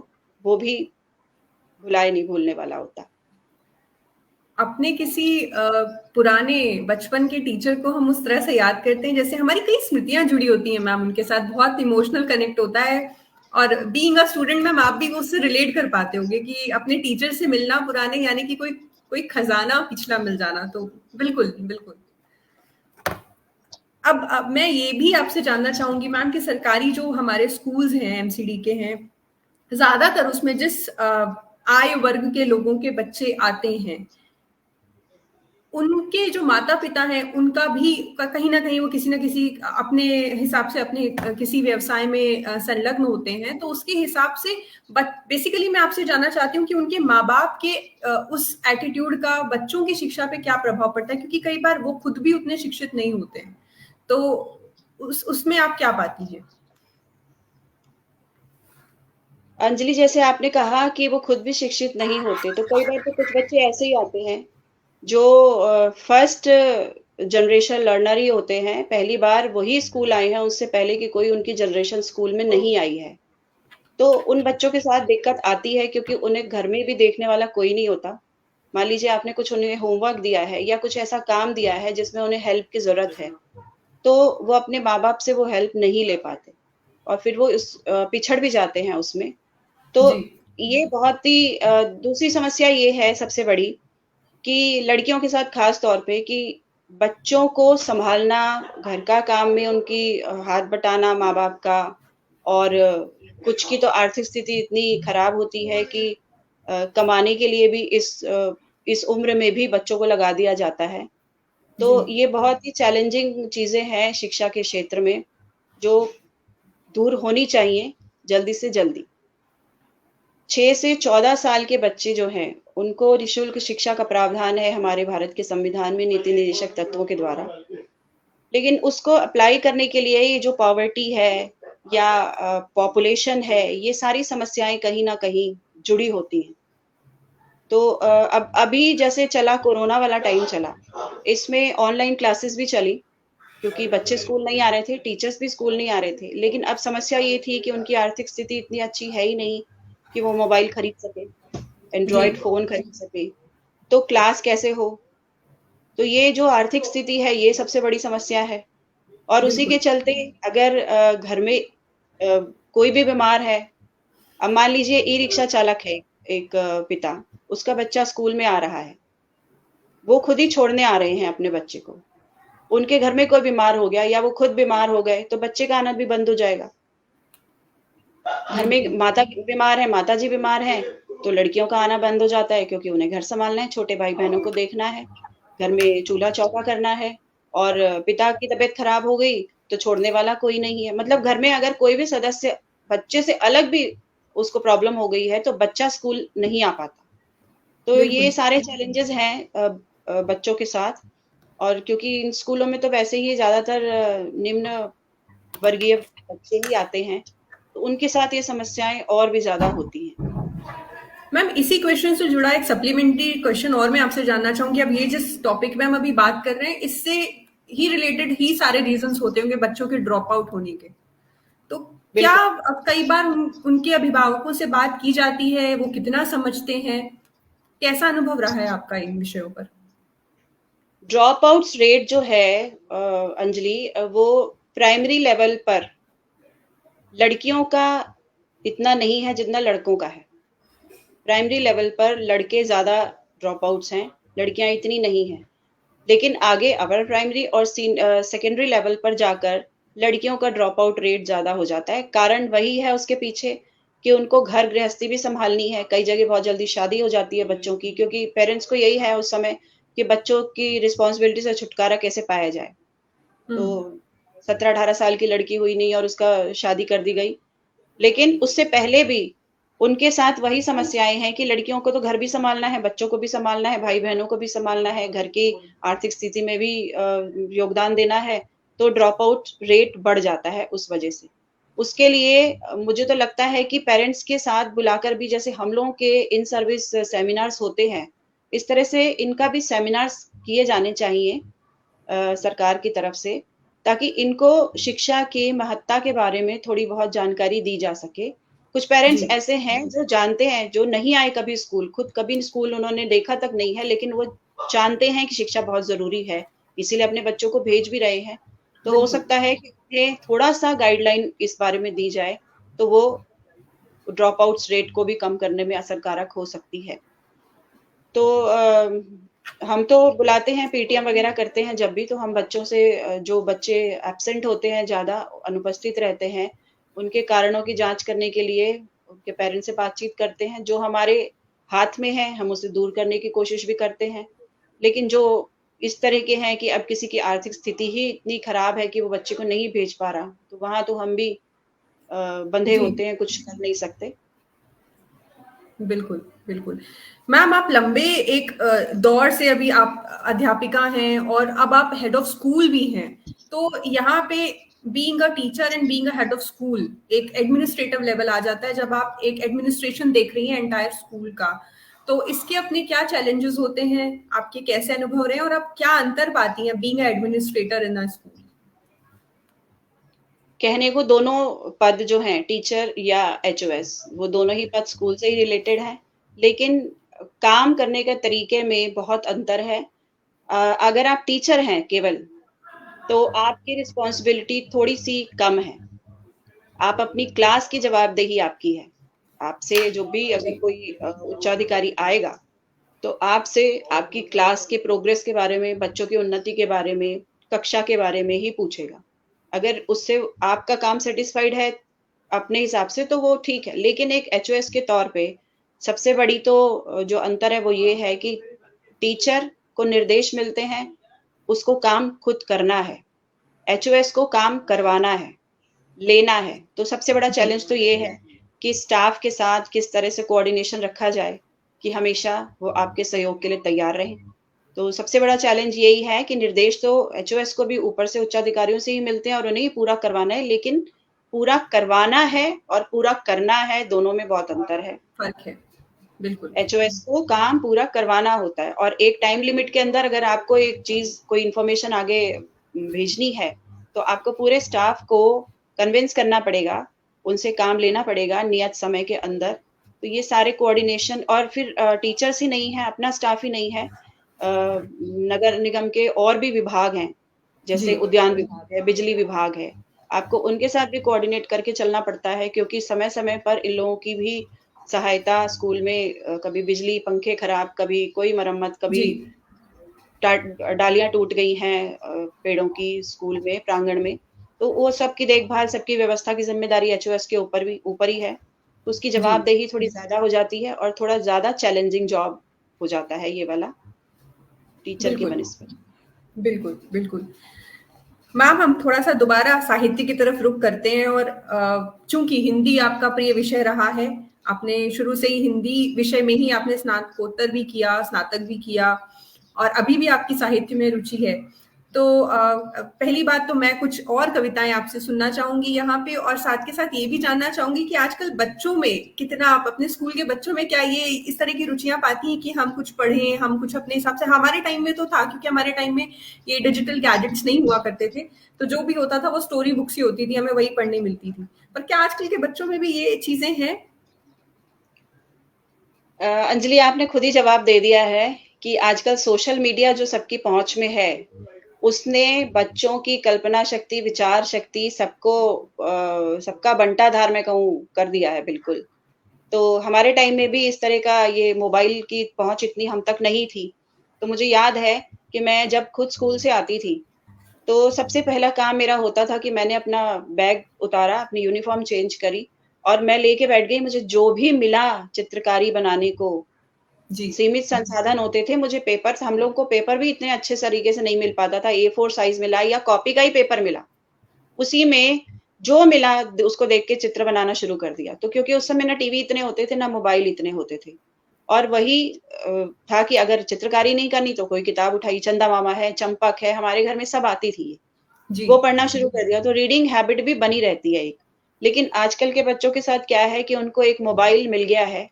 वो भी भुलाए नहीं भूलने वाला होता। अपने किसी पुराने बचपन के टीचर को हम उस तरह से याद करते हैं जैसे हमारी कई स्मृतियां जुड़ी होती हैं मैम, उनके साथ बहुत इमोशनल कनेक्ट होता है। और बीइंग अ स्टूडेंट मैम, आप भी उससे रिलेट कर पाते होंगे कि अपने टीचर से मिलना पुराने, यानी कि कोई कोई खजाना पिछला मिल जाना। तो बिल्कुल बिल्कुल। अब मैं ये भी आपसे जानना चाहूंगी मैम कि सरकारी जो हमारे स्कूल्स हैं, एमसीडी के हैं, ज्यादातर उसमें जिस आय वर्ग के लोगों के बच्चे आते हैं, उनके जो माता पिता हैं उनका भी कहीं ना कहीं वो किसी ना किसी अपने हिसाब से अपने किसी व्यवसाय में संलग्न होते हैं। तो उसके हिसाब से बेसिकली मैं आपसे जानना चाहती हूँ कि उनके माँ बाप के उस एटीट्यूड का बच्चों की शिक्षा पे क्या प्रभाव पड़ता है, क्योंकि कई बार वो खुद भी उतने शिक्षित नहीं होते हैं। तो उसमें आप क्या पाती हैं? अंजलि, जैसे आपने कहा कि वो खुद भी शिक्षित नहीं होते, तो कई बार तो कुछ बच्चे ऐसे ही आते हैं जो फर्स्ट जनरेशन लर्नर ही होते हैं, पहली बार वही स्कूल आए हैं, उससे पहले की कोई उनकी जनरेशन स्कूल में नहीं आई है। तो उन बच्चों के साथ दिक्कत आती है क्योंकि उन्हें घर में भी देखने वाला कोई नहीं होता। मान लीजिए आपने कुछ उन्हें होमवर्क दिया है या कुछ ऐसा काम दिया है जिसमें उन्हें हेल्प की ज़रूरत है, तो वो अपने माँ-बाप से वो हेल्प नहीं ले पाते और फिर वो पिछड़ भी जाते हैं उसमें। तो जी। ये बहुत ही दूसरी समस्या ये है सबसे बड़ी, कि लड़कियों के साथ खास तौर पे, कि बच्चों को सँभालना, घर का काम में उनकी हाथ बटाना माँ-बाप का, और कुछ की तो आर्थिक स्थिति इतनी खराब होती है कि कमाने के लिए भी इस उम्र में भी बच्चों को लगा दिया जाता है। जी। तो ये बहुत ही चैलेंजिंग चीज़ें हैं शिक्षा के क्षेत्र में, जो दूर होनी चाहिए जल्दी से जल्दी। 6 से 14 साल के बच्चे जो हैं, उनको निःशुल्क शिक्षा का प्रावधान है हमारे भारत के संविधान में नीति निर्देशक तत्वों के द्वारा। लेकिन उसको अप्लाई करने के लिए ये जो पॉवर्टी है या पॉपुलेशन है, ये सारी समस्याएँ कहीं न कहीं जुड़ी होती हैं। तो अब अभी जैसे चला कोरोना वाला टाइम चला, इसमें ऑनलाइन क्लासेस भी चली, क्योंकि बच्चे स्कूल नहीं आ रहे थे, टीचर्स भी स्कूल नहीं आ रहे थे। लेकिन अब समस्या ये थी कि उनकी आर्थिक स्थिति इतनी अच्छी है ही नहीं कि वो मोबाइल खरीद सकें, जी। एंड्रॉयड फ़ोन खरीद सकें। तो क्लास कैसे हो? तो ये जो आर्थिक स्थिति है ये सबसे बड़ी समस्या है। और उसी बिल्कुल। के चलते अगर घर में कोई भी बीमार है, अब मान लीजिए ई रिक्शा चालक है एक पिता, उसका बच्चा स्कूल में आ रहा है, वो खुद ही छोड़ने आ रहे हैं अपने बच्चे को, उनके घर में कोई बीमार हो गया या वो खुद बीमार हो गए तो बच्चे का आना भी बंद हो जाएगा। घर बिल्कुल। में माता बीमार है, माता जी बीमार हैं, तो लड़कियों का आना बंद हो जाता है क्योंकि उन्हें घर संभालना है, छोटे भाई बहनों को देखना है, घर में चूल्हा चौका करना है। और पिता की तबीयत खराब हो गई तो छोड़ने वाला कोई नहीं है। मतलब घर में अगर कोई भी सदस्य बच्चे से अलग भी उसको प्रॉब्लम हो गई है तो बच्चा स्कूल नहीं आ पाता। तो ये बिल्कुल। सारे चैलेंजेस हैं बच्चों के साथ। और क्योंकि इन स्कूलों में तो वैसे ही ज्यादातर निम्न वर्गीय बच्चे ही आते हैं, तो उनके साथ ये समस्याएं और भी ज्यादा होती हैं। मैम, इसी क्वेश्चन से जुड़ा एक सप्लीमेंट्री क्वेश्चन और मैं आपसे जानना चाहूंगी। अब ये जिस टॉपिक में हम अभी बात कर रहे हैं, इससे ही रिलेटेड ही सारे रीजंस होते होंगे बच्चों के ड्रॉप आउट होने के। तो क्या बिल्कुल। अब कई बार उनके अभिभावकों से बात की जाती है, वो कितना समझते हैं? कैसा अनुभव रहा है आपका इन विषयों पर? ड्रॉप आउट्स रेट जो है अंजलि, वो प्राइमरी लेवल पर लड़कियों का इतना नहीं है जितना लड़कों का है। प्राइमरी लेवल पर लड़के ज्यादा ड्रॉप आउट्स हैं, लड़कियां इतनी नहीं हैं। लेकिन आगे अपर प्राइमरी और सेकेंडरी लेवल पर जाकर लड़कियों का ड्रॉप आउट रेट ज्यादा हो जाता है। कारण वही है उसके पीछे कि उनको घर गृहस्थी भी संभालनी है। कई जगह बहुत जल्दी शादी हो जाती है बच्चों की, क्योंकि पेरेंट्स को यही है उस समय कि बच्चों की रिस्पॉन्सिबिलिटी से छुटकारा कैसे पाया जाए। तो हम्म। 17-18 साल की लड़की हुई नहीं और उसका शादी कर दी गई। लेकिन उससे पहले भी उनके साथ वही समस्याएं हैं कि लड़कियों को तो घर भी संभालना है, बच्चों को भी संभालना है, भाई बहनों को भी संभालना है, घर की आर्थिक स्थिति में भी योगदान देना है। तो ड्रॉप आउट रेट बढ़ जाता है उस वजह से। उसके लिए मुझे तो लगता है कि पेरेंट्स के साथ बुलाकर भी, जैसे हम लोगों के इन सर्विस सेमिनार्स होते हैं, इस तरह से इनका भी सेमिनार्स किए जाने चाहिए सरकार की तरफ से, ताकि इनको शिक्षा की महत्ता के बारे में थोड़ी बहुत जानकारी दी जा सके। कुछ पेरेंट्स जी। ऐसे हैं जो जानते हैं, जो नहीं आए कभी स्कूल, खुद कभी स्कूल उन्होंने देखा तक नहीं है, लेकिन वो जानते हैं कि शिक्षा बहुत जरूरी है, इसीलिए अपने बच्चों को भेज भी रहे हैं। तो हो बिल्कुल। सकता है कि उन्हें थोड़ा सा गाइडलाइन इस बारे में दी जाए, तो वो ड्रॉप आउट्स रेट को भी कम करने में असरकारक हो सकती है। तो हम तो बुलाते हैं, पीटीएम वगैरह करते हैं जब भी, तो हम बच्चों से जो बच्चे एब्सेंट होते हैं, ज़्यादा अनुपस्थित रहते हैं, उनके कारणों की जांच करने के लिए उनके पेरेंट्स से बातचीत करते हैं। जो हमारे हाथ में है हम उसे दूर करने की कोशिश भी करते हैं। लेकिन जो इस तरह के हैं कि अब किसी की आर्थिक स्थिति ही इतनी खराब है कि वो बच्चे को नहीं भेज पा रहा, तो वहाँ तो हम भी बंधे जी। होते हैं, कुछ कर नहीं सकते। बिल्कुल। बिल्कुल। मैम, आप लंबे एक दौर से अभी आप अध्यापिका हैं और अब आप हेड ऑफ स्कूल भी हैं। तो यहाँ पे being a teacher and being a head of school एक एडमिनिस्ट्रेटिव लेवल आ जाता है, जब आप एक एडमिनिस्ट्रेशन देख रही हैं एंटायर स्कूल का। तो इसके अपने क्या चैलेंजेस होते हैं, आपके कैसे अनुभव रहे हैं, और आप क्या अंतर पाती हैं being a administrator in a school? कहने को दोनों पद जो हैं, टीचर या एचओएस, वो दोनों ही पद स्कूल से ही रिलेटेड हैं, लेकिन काम करने के तरीके में बहुत अंतर है। अगर आप टीचर हैं केवल, तो आपकी रिस्पॉन्सिबिलिटी थोड़ी सी कम है। आप अपनी क्लास की जवाबदेही आपकी है। आपसे जो भी अगर जी। कोई उच्चाधिकारी आएगा, तो आपसे आपकी क्लास के प्रोग्रेस के बारे में, बच्चों की उन्नति के बारे में, कक्षा के बारे में ही पूछेगा। अगर उससे आपका काम सेटिस्फाइड है अपने हिसाब से, तो वो ठीक है। लेकिन एक एचओएस के तौर पे सबसे बड़ी तो जो अंतर है वो ये है कि टीचर को निर्देश मिलते हैं, उसको काम खुद करना है। एचओएस को काम करवाना है, लेना है। तो सबसे बड़ा जी। चैलेंज तो ये है कि स्टाफ के साथ किस तरह से कोऑर्डिनेशन रखा जाए कि हमेशा वो आपके सहयोग के लिए तैयार रहें। तो सबसे बड़ा चैलेंज यही है कि निर्देश तो एचओएस को भी ऊपर से उच्चाधिकारियों से ही मिलते हैं और उन्हें ही पूरा करवाना है, लेकिन पूरा करवाना है और पूरा करना है, दोनों में बहुत अंतर है। फर्क है। बिल्कुल। एचओएस को काम पूरा करवाना होता है और एक टाइम लिमिट के अंदर अगर आपको एक चीज, कोई इंफॉर्मेशन आगे भेजनी है, तो आपको पूरे स्टाफ को कन्विंस करना पड़ेगा, उनसे काम लेना पड़ेगा नियत समय के अंदर। तो ये सारे कोऑर्डिनेशन, और फिर टीचर्स ही नहीं है, अपना स्टाफ ही नहीं है, नगर निगम के और भी विभाग हैं, जैसे जी उद्यान विभाग है, बिजली विभाग है, आपको उनके साथ भी कोऑर्डिनेट करके चलना पड़ता है, क्योंकि समय-समय पर इन लोगों की भी सहायता स्कूल में, कभी बिजली, पंखे खराब, कभी कोई मरम्मत, जी कभी डालियाँ टूट गई हैं पेड़ों की स्कूल में, प्रांगण में, तो वो सबकी देखभाल, सबकी व्यवस्था की ज़िम्मेदारी एचओएस के ऊपर ही है। तो उसकी जी जवाबदेही थोड़ी ज़्यादा हो जाती है और थोड़ा ज़्यादा चैलेंजिंग जॉब हो जाता है ये वाला, टीचर की बिल्कुल बनिस्बत। बिल्कुल बिल्कुल। मैम हम थोड़ा सा दोबारा साहित्य की तरफ रुख करते हैं और चूंकि हिंदी आपका प्रिय विषय रहा है, आपने शुरू से ही हिंदी विषय में ही आपने स्नातकोत्तर भी किया, स्नातक भी किया और अभी भी आपकी साहित्य में रुचि है। तो पहली बात तो मैं कुछ और कविताएं आपसे सुनना चाहूंगी यहाँ पे और साथ के साथ ये भी जानना चाहूंगी कि आजकल बच्चों में कितना, आप अपने स्कूल के बच्चों में क्या ये इस तरह की रुचियां पाती हैं कि हम कुछ पढ़ें, हम कुछ अपने हिसाब से, हमारे टाइम में तो था क्योंकि हमारे टाइम में ये डिजिटल गैजेट्स नहीं हुआ करते थे, तो जो भी होता था वो स्टोरी बुक्स ही होती थी, हमें वही पढ़ने मिलती थी। पर क्या आजकल के बच्चों में भी ये चीजें हैं? अंजलि, आपने खुद ही जवाब दे दिया है कि आजकल सोशल मीडिया जो सबकी पहुँच में है, उसने बच्चों की कल्पना शक्ति, विचार शक्ति सबका बंटाधार मैं कहूँ कर दिया है बिल्कुल। तो हमारे टाइम में भी इस तरह का ये मोबाइल की पहुँच इतनी हम तक नहीं थी। तो मुझे याद है कि मैं जब खुद स्कूल से आती थी, तो सबसे पहला काम मेरा होता था कि मैंने अपना बैग उतारा, अपनी यूनिफ़ॉर्म चेंज करी और मैं लेके बैठ गई। मुझे जो भी मिला चित्रकारी बनाने को, जी सीमित संसाधन होते थे, मुझे पेपर्स, हम लोग को पेपर भी इतने अच्छे तरीके से नहीं मिल पाता था, A4 साइज़ मिला या कॉपी का ही पेपर मिला। उसी में जो मिला उसको देख के चित्र बनाना शुरू कर दिया। तो क्योंकि उस समय ना टीवी इतने होते थे, ना मोबाइल इतने होते थे। और वही था कि अगर चित्रकारी नहीं करनी तो कोई किताब उठाई, चंदा मामा है, चंपक है, हमारे घर में सब आती थी ये। जी वो पढ़ना शुरू कर दिया, तो रीडिंग हैबिट भी बनी रहती है एक। लेकिन आजकल के बच्चों के साथ क्या है कि उनको एक मोबाइल मिल गया है,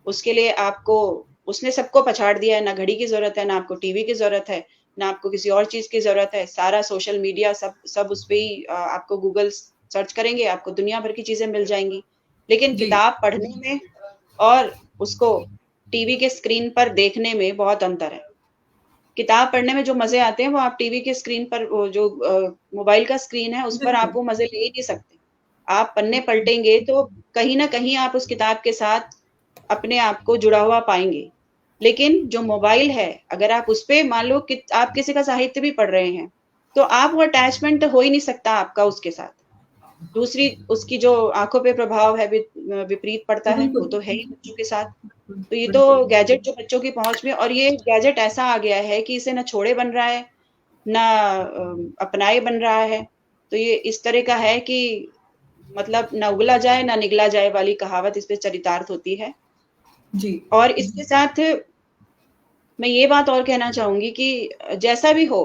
उसके लिए आपको, उसने सबको पछाड़ दिया है, ना घड़ी की ज़रूरत है, ना आपको टीवी की ज़रूरत है, ना आपको किसी और चीज़ की ज़रूरत है। सारा सोशल मीडिया सब सब उस पे ही, आपको गूगल सर्च करेंगे, आपको दुनिया भर की चीज़ें मिल जाएँगी। लेकिन जी किताब पढ़ने में और उसको टीवी के स्क्रीन पर देखने में बहुत अंतर है। किताब पढ़ने में जो मज़े आते हैं, वो आप टीवी के स्क्रीन पर, वो जो मोबाइल का स्क्रीन है, उस पर आप बिल्कुल वो मज़े ले ही नहीं सकते। आप पन्ने पलटेंगे तो कहीं न कहीं आप उस किताब के साथ अपने आप को जुड़ा हुआ पाएँगे। लेकिन जो मोबाइल है, अगर आप उसपे मान लो कि आप किसी का साहित्य भी पढ़ रहे हैं, तो आप वो अटैचमेंट हो ही नहीं सकता आपका उसके साथ। दूसरी उसकी जो आँखों पे प्रभाव है, विपरीत पड़ता है, वो बिल्कुल तो है ही बच्चों के साथ। तो ये तो बिल्कुल गैजेट जो बच्चों की पहुँच में, और ये गैजेट ऐसा आ गया है कि इसे ना छोड़े बन रहा है, ना अपनाए बन रहा है। तो ये इस तरह का है कि मतलब ना उगला जाए, ना निगला जाए वाली कहावत इस पे चरितार्थ होती है। जी और इसके साथ मैं ये बात और कहना चाहूँगी कि जैसा भी हो,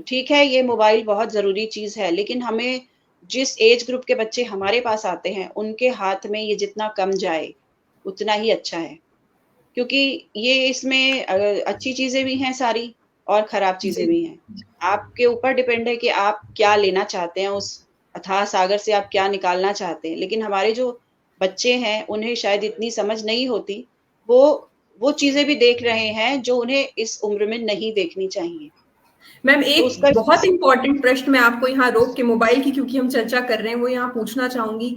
ठीक है, ये मोबाइल बहुत ज़रूरी चीज़ है, लेकिन हमें जिस एज ग्रुप के बच्चे हमारे पास आते हैं, उनके हाथ में ये जितना कम जाए, उतना ही अच्छा है। क्योंकि ये इसमें अच्छी चीज़ें भी हैं सारी और खराब चीज़ें जी भी हैं। आपके ऊपर डिपेंड है कि आप क्या लेना चाहते हैं, उस अथाह सागर से आप क्या निकालना चाहते हैं। लेकिन हमारे जो बच्चे हैं, उन्हें शायद इतनी समझ नहीं होती। वो वो चीज़ें भी देख रहे हैं जो उन्हें इस उम्र में नहीं देखनी चाहिए। मैम, तो एक उसका बहुत इंपॉर्टेंट प्रश्न मैं आपको यहाँ रोक के मोबाइल की क्योंकि हम चर्चा कर रहे हैं वो यहाँ पूछना चाहूंगी।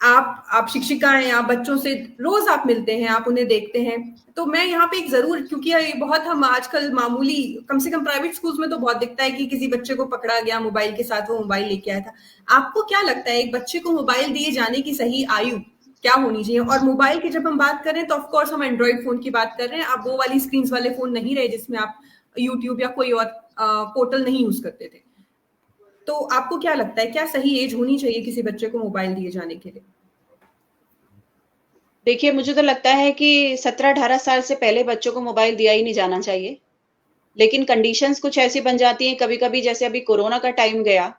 आप शिक्षिका हैं, आप बच्चों से रोज आप मिलते हैं, आप उन्हें देखते हैं, तो मैं यहाँ पे एक जरूर, क्योंकि ये बहुत हम आजकल मामूली, कम से कम प्राइवेट स्कूल्स में तो बहुत दिखता है कि किसी बच्चे को पकड़ा गया मोबाइल के साथ, वो मोबाइल लेके आया था। आपको क्या लगता है एक बच्चे को मोबाइल दिए जाने की सही आयु क्या होनी चाहिए? और मोबाइल की जब हम बात कर रहे हैं तो ऑफकोर्स हम एंड्रॉइड फोन की बात कर रहे हैं, आप वो वाली स्क्रीन वाले फोन नहीं रहे जिसमें आप यूट्यूब या कोई और पोर्टल नहीं यूज करते थे। तो आपको क्या लगता है क्या सही एज होनी चाहिए किसी बच्चे को मोबाइल दिए जाने के लिए? देखिए, मुझे तो लगता है कि 17-18 साल से पहले बच्चों को मोबाइल दिया ही नहीं जाना चाहिए। लेकिन कंडीशंस कुछ ऐसी बन जाती हैं कभी-कभी, जैसे अभी कोरोना का टाइम गया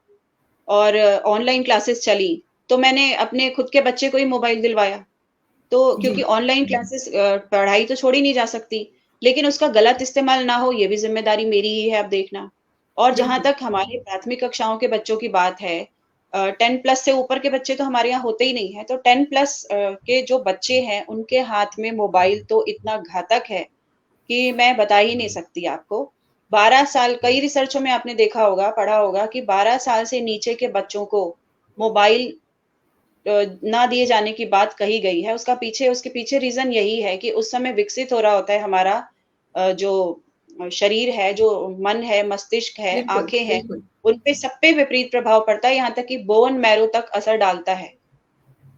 और ऑनलाइन क्लासेस चली, तो मैंने अपने खुद के बच्चे को ही मोबाइल दिलवाया। तो जी क्योंकि ऑनलाइन क्लासेस, पढ़ाई तो छोड़ी नहीं जा सकती, लेकिन उसका गलत इस्तेमाल ना हो, ये भी ज़िम्मेदारी मेरी ही है अब देखना। और जहाँ बिल्कुल तक हमारी प्राथमिक कक्षाओं के बच्चों की बात है, 10 प्लस से ऊपर के बच्चे तो हमारे यहाँ होते ही नहीं हैं, तो 10 प्लस के जो बच्चे हैं, उनके हाथ में मोबाइल तो इतना घातक है कि मैं बता ही नहीं सकती आपको। 12 साल, कई रिसर्चों में आपने देखा होगा, पढ़ा होगा कि 12 साल से नीचे के बच्चों को मोबाइल ना दिए जाने की बात कही गई है। उसके पीछे रीज़न यही है कि उस समय विकसित हो रहा होता है हमारा जो शरीर है, जो मन है, मस्तिष्क है, बिल्कुल, आँखें हैं, बिल्कुल। उन पे सब पे विपरीत प्रभाव पड़ता है, यहाँ तक कि बोन मैरो तक असर डालता है।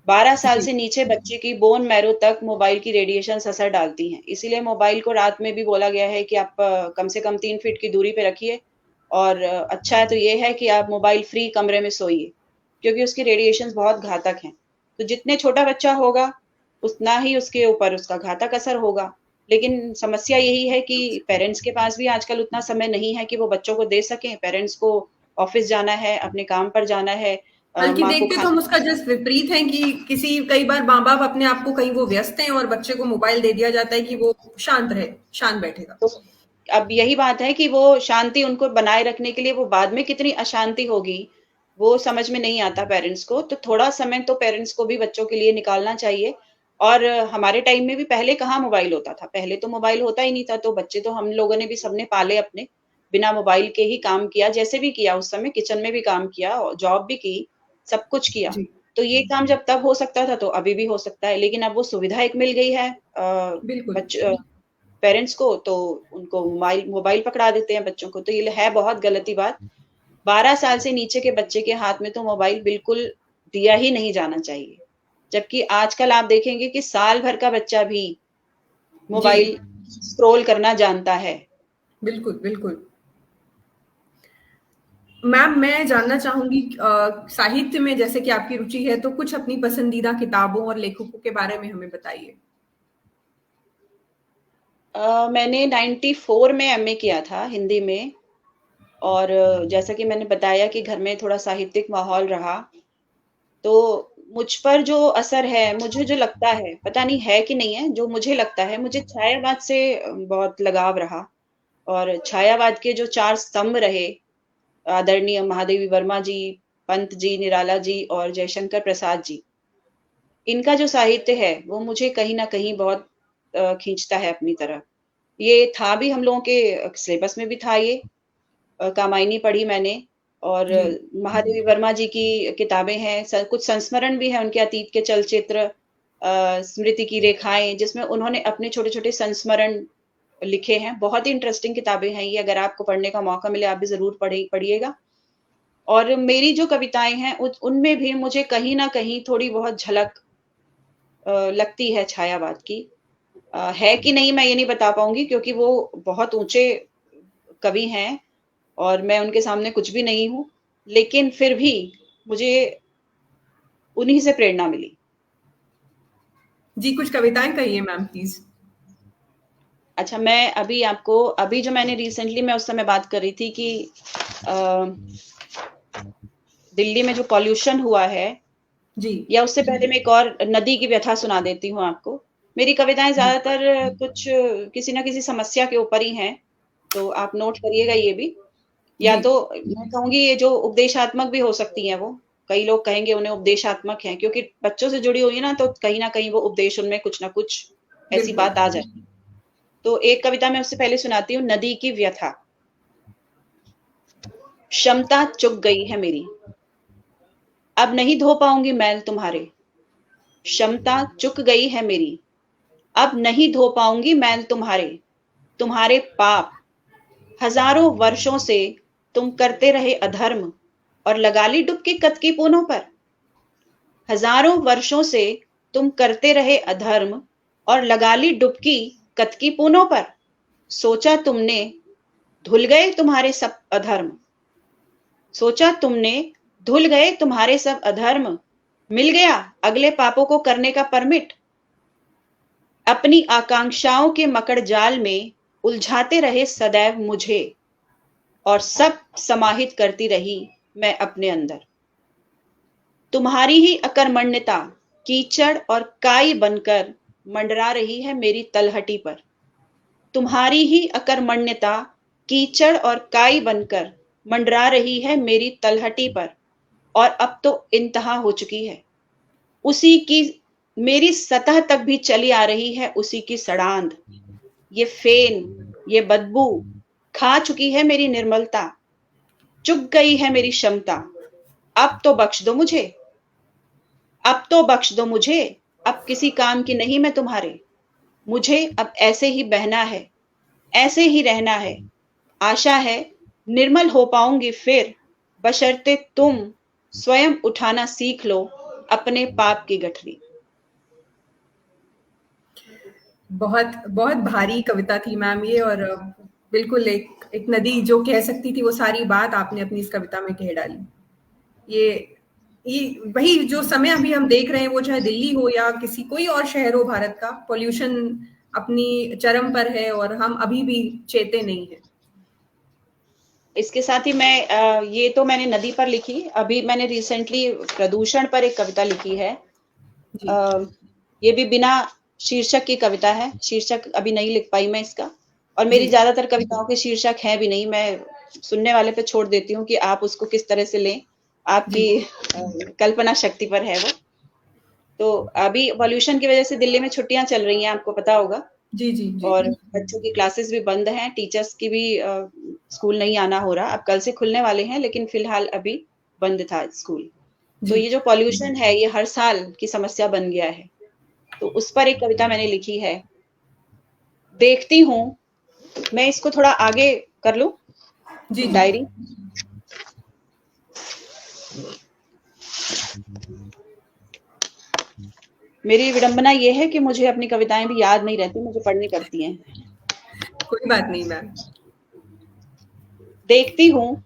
12 साल जी, से नीचे बच्चे की बोन मैरो तक मोबाइल की रेडिएशंस असर डालती हैं। इसीलिए मोबाइल को रात में भी बोला गया है कि आप कम से कम 3 फीट की दूरी पे रखिए और अच्छा तो ये है कि आप मोबाइल फ्री कमरे में सोइए, क्योंकि उसकी रेडिएशंस बहुत घातक हैं। तो जितने छोटा बच्चा होगा, उतना ही उसके ऊपर उसका घातक असर होगा। लेकिन समस्या यही है कि पेरेंट्स के पास भी आजकल उतना समय नहीं है कि वो बच्चों को दे सकें। पेरेंट्स को ऑफ़िस जाना है, अपने काम पर जाना है, बल्कि माँ को देखते तो हम खाना उसका जस्ट विपरीत हैं कि कई बार माँ-बाप अपने आप को कहीं वो व्यस्त हैं और बच्चे को मोबाइल दे दिया जाता है कि वो शांत रहे, शांत बैठेगा। तो अब यही बात है कि वो शांति उनको बनाए रखने के लिए वो बाद में कितनी अशांति होगी, वो समझ में नहीं आता पेरेंट्स को। तो थोड़ा समय तो पेरेंट्स को भी बच्चों के लिए निकालना चाहिए। और हमारे टाइम में भी पहले कहाँ मोबाइल होता था, पहले तो मोबाइल होता ही नहीं था, तो बच्चे तो हम लोगों ने भी सबने पाले अपने, बिना मोबाइल के ही काम किया, जैसे भी किया उस समय किचन में भी काम किया और जॉब भी की, सब कुछ किया। जी, तो ये काम जब तब हो सकता था, तो अभी भी हो सकता है, लेकिन अब वो सुविधा एक मिल गई है बिल्कुल। बच पेरेंट्स को, तो उनको मोबाइल मोबाइल पकड़ा देते हैं बच्चों को, तो ये है बहुत गलत ही बात। 12 साल से नीचे के बच्चे के हाथ में तो मोबाइल बिल्कुल दिया ही नहीं जाना चाहिए। जबकि आजकल आप देखेंगे कि साल भर का बच्चा भी जी, मोबाइल स्क्रॉल करना जानता है। बिल्कुल, बिल्कुल। मैम, मैं जानना चाहूँगी साहित्य में जैसे कि आपकी रुचि है, तो कुछ अपनी पसंदीदा किताबों और लेखकों के बारे में हमें बताइए। मैंने 94 में एमए किया था हिंदी में। और जैसा कि मैंने बताया कि घर में थोड़ा साहित्यिक माहौल रहा, तो मुझ पर जो असर है, मुझे जो लगता है, पता नहीं है कि नहीं है, जो मुझे लगता है, मुझे छायावाद से बहुत लगाव रहा। और छायावाद के जो 4 स्तंभ रहे, आदरणीय महादेवी वर्मा जी, पंत जी, निराला जी और जयशंकर प्रसाद जी, इनका जो साहित्य है, वो मुझे कहीं न कहीं बहुत खींचता है अपनी तरफ। ये था भी हम लोगों के सिलेबस में भी था ये। कामायनी पढ़ी मैंने। और जी, महादेवी वर्मा जी की किताबें हैं, कुछ संस्मरण भी हैं उनके अतीत के चलचित्र, स्मृति की रेखाएं, जिसमें उन्होंने अपने छोटे छोटे संस्मरण लिखे हैं। बहुत ही इंटरेस्टिंग किताबें हैं ये, अगर आपको पढ़ने का मौका मिले आप भी जरूर पढ़िएगा। और मेरी जो कविताएं हैं उनमें भी मुझे कहीं ना कहीं थोड़ी बहुत झलक लगती है छायावाद की। है कि नहीं मैं ये नहीं बता पाऊंगी, क्योंकि वो बहुत ऊंचे कवि हैं और मैं उनके सामने कुछ भी नहीं हूँ, लेकिन फिर भी मुझे उन्हीं से प्रेरणा मिली। जी, कुछ कविताएँ कहिए मैम प्लीज़। अच्छा, मैं अभी जो मैंने रिसेंटली, मैं उस समय बात कर रही थी कि अ, दिल्ली में जो पॉल्यूशन हुआ है, जी, या उससे पहले मैं एक और नदी की व्यथा सुना देती हूँ आपको। मेरी कविताएं जी, ज्यादातर कुछ किसी ना किसी समस्या के ऊपर ही हैं, तो आप नोट करिएगा ये भी। या जी, तो मैं कहूंगी ये जो उपदेशात्मक भी हो सकती हैं वो, कई लोग कहेंगे उन्हें उपदेशात्मक हैं, क्योंकि बच्चों से जुड़ी हुई है ना, तो कहीं ना कहीं वो उपदेश उनमें कुछ ना कुछ ऐसी बिल्कुल। बात आ जाए। तो एक कविता मैं उससे पहले सुनाती हूँ, नदी की व्यथा। क्षमता चुक गई है मेरी, अब नहीं धो पाऊंगी मैल तुम्हारे। क्षमता चुक गई है मेरी, अब नहीं धो पाऊंगी मैल तुम्हारे। तुम्हारे पाप, हजारों वर्षों से तुम करते रहे अधर्म, और लगा ली डुबकी कतकी पूनों पर। हजारों वर्षों से तुम करते रहे अधर्म, और लगा ली डुबकी कतकी पूनों पर। सोचा तुमने धुल गए तुम्हारे सब अधर्म। सोचा तुमने धुल गए तुम्हारे सब अधर्म, मिल गया अगले पापों को करने का परमिट। अपनी आकांक्षाओं के मकड़ जाल में उलझाते रहे सदैव मुझे, और सब समाहित करती रही मैं अपने अंदर। तुम्हारी ही अकर्मण्यता कीचड़ और काई बनकर मंडरा रही है मेरी तलहटी पर। तुम्हारी ही अकर्मण्यता कीचड़ और काई बनकर मंडरा रही है मेरी तलहटी पर। और अब तो इंतहा हो चुकी है उसी की, मेरी सतह तक भी चली आ रही है उसी की सड़ांध। ये फेन, ये बदबू खा चुकी है मेरी निर्मलता, चुक गई है मेरी क्षमता। अब तो बख्श दो मुझे, अब तो बख्श दो मुझे, अब किसी काम की नहीं मैं तुम्हारे। मुझे अब ऐसे ही बहना है, ऐसे ही रहना है। आशा है निर्मल हो पाऊंगी फिर, बशर्ते तुम स्वयं उठाना सीख लो अपने पाप की गठरी। बहुत बहुत भारी कविता थी मैम ये, और बिल्कुल एक नदी जो कह सकती थी वो सारी बात आपने अपनी इस कविता में कह डाली। ये ये वही जो समय अभी हम देख रहे हैं, वो चाहे दिल्ली हो या किसी कोई और शहर हो भारत का, पॉल्यूशन अपनी चरम पर है और हम अभी भी चेते नहीं है। इसके साथ ही मैं ये तो मैंने नदी पर लिखी, अभी मैंने रिसेंटली प्रदूषण पर एक कविता लिखी है। जी ये भी बिना शीर्षक की कविता है, शीर्षक अभी नहीं लिख पाई मैं इसका, और जी मेरी ज्यादातर कविताओं के शीर्षक हैं भी नहीं, मैं सुनने वाले पे छोड़ देती हूँ कि आप उसको किस तरह से लें, जी आपकी कल्पना शक्ति पर है वो। तो अभी पॉल्यूशन की वजह से दिल्ली में छुट्टियां चल रही हैं, आपको पता होगा, जी जी जी और बच्चों की क्लासेस भी बंद हैं, टीचर्स की भी स्कूल नहीं आना हो रहा। अब कल से खुलने वाले हैं, लेकिन फिलहाल अभी बंद था स्कूल। तो जी ये जो पॉल्यूशन है ये हर साल की समस्या बन गया है। तो उस पर एक कविता मैंने लिखी है। देखती हूँ, मैं इसको थोड़ा आगे कर लूं, जी जी डायरी। मेरी विडंबना ये है कि मुझे अपनी कविताएं भी याद नहीं रहती, मुझे पढ़नी पड़ती हैं। कोई बात नहीं मैम। देखती हूँ,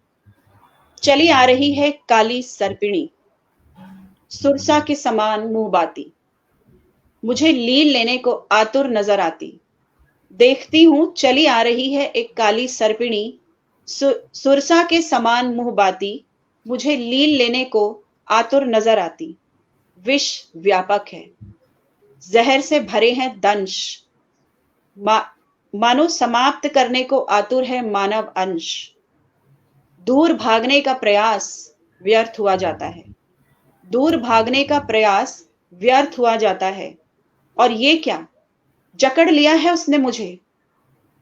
चली आ रही है काली सर्पिणी, सुरसा के समान मुंह बाती, मुझे लील लेने को आतुर नजर आती। देखती हूँ, चली आ रही है एक काली सर्पिणी, सुरसा के समान मुंह बाती, मुझे लील लेने को आतुर नजर आती। विष व्यापक है, जहर से भरे हैं दंश, मानो समाप्त करने को आतुर है मानव अंश। दूर भागने का प्रयास व्यर्थ हुआ जाता है, दूर भागने का प्रयास व्यर्थ हुआ जाता है। और ये क्या, जकड़ लिया है उसने मुझे,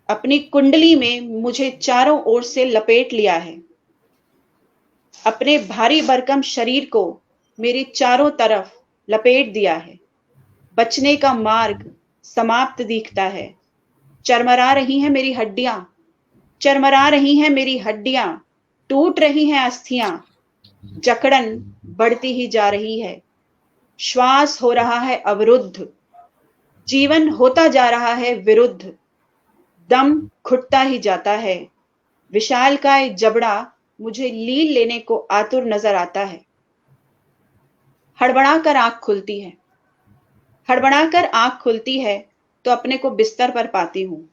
अपनी कुंडली में मुझे चारों ओर से लपेट लिया है। अपने भारी भरकम शरीर को मेरे चारों तरफ लपेट दिया है। बचने का मार्ग समाप्त दिखता है। चरमरा रही हैं मेरी हड्डियां, चरमरा रही हैं मेरी हड्डियां, टूट रही हैं अस्थियां। जकड़न बढ़ती ही जा रही है, श्वास हो रहा है अवरुद्ध, जीवन होता जा रहा है विरुद्ध, दम घुटता ही जाता है। विशालकाय जबड़ा मुझे लील लेने को आतुर नजर आता है। हड़बड़ाकर आंख खुलती है, हड़बड़ाकर आंख खुलती है तो अपने को बिस्तर पर पाती हूँ।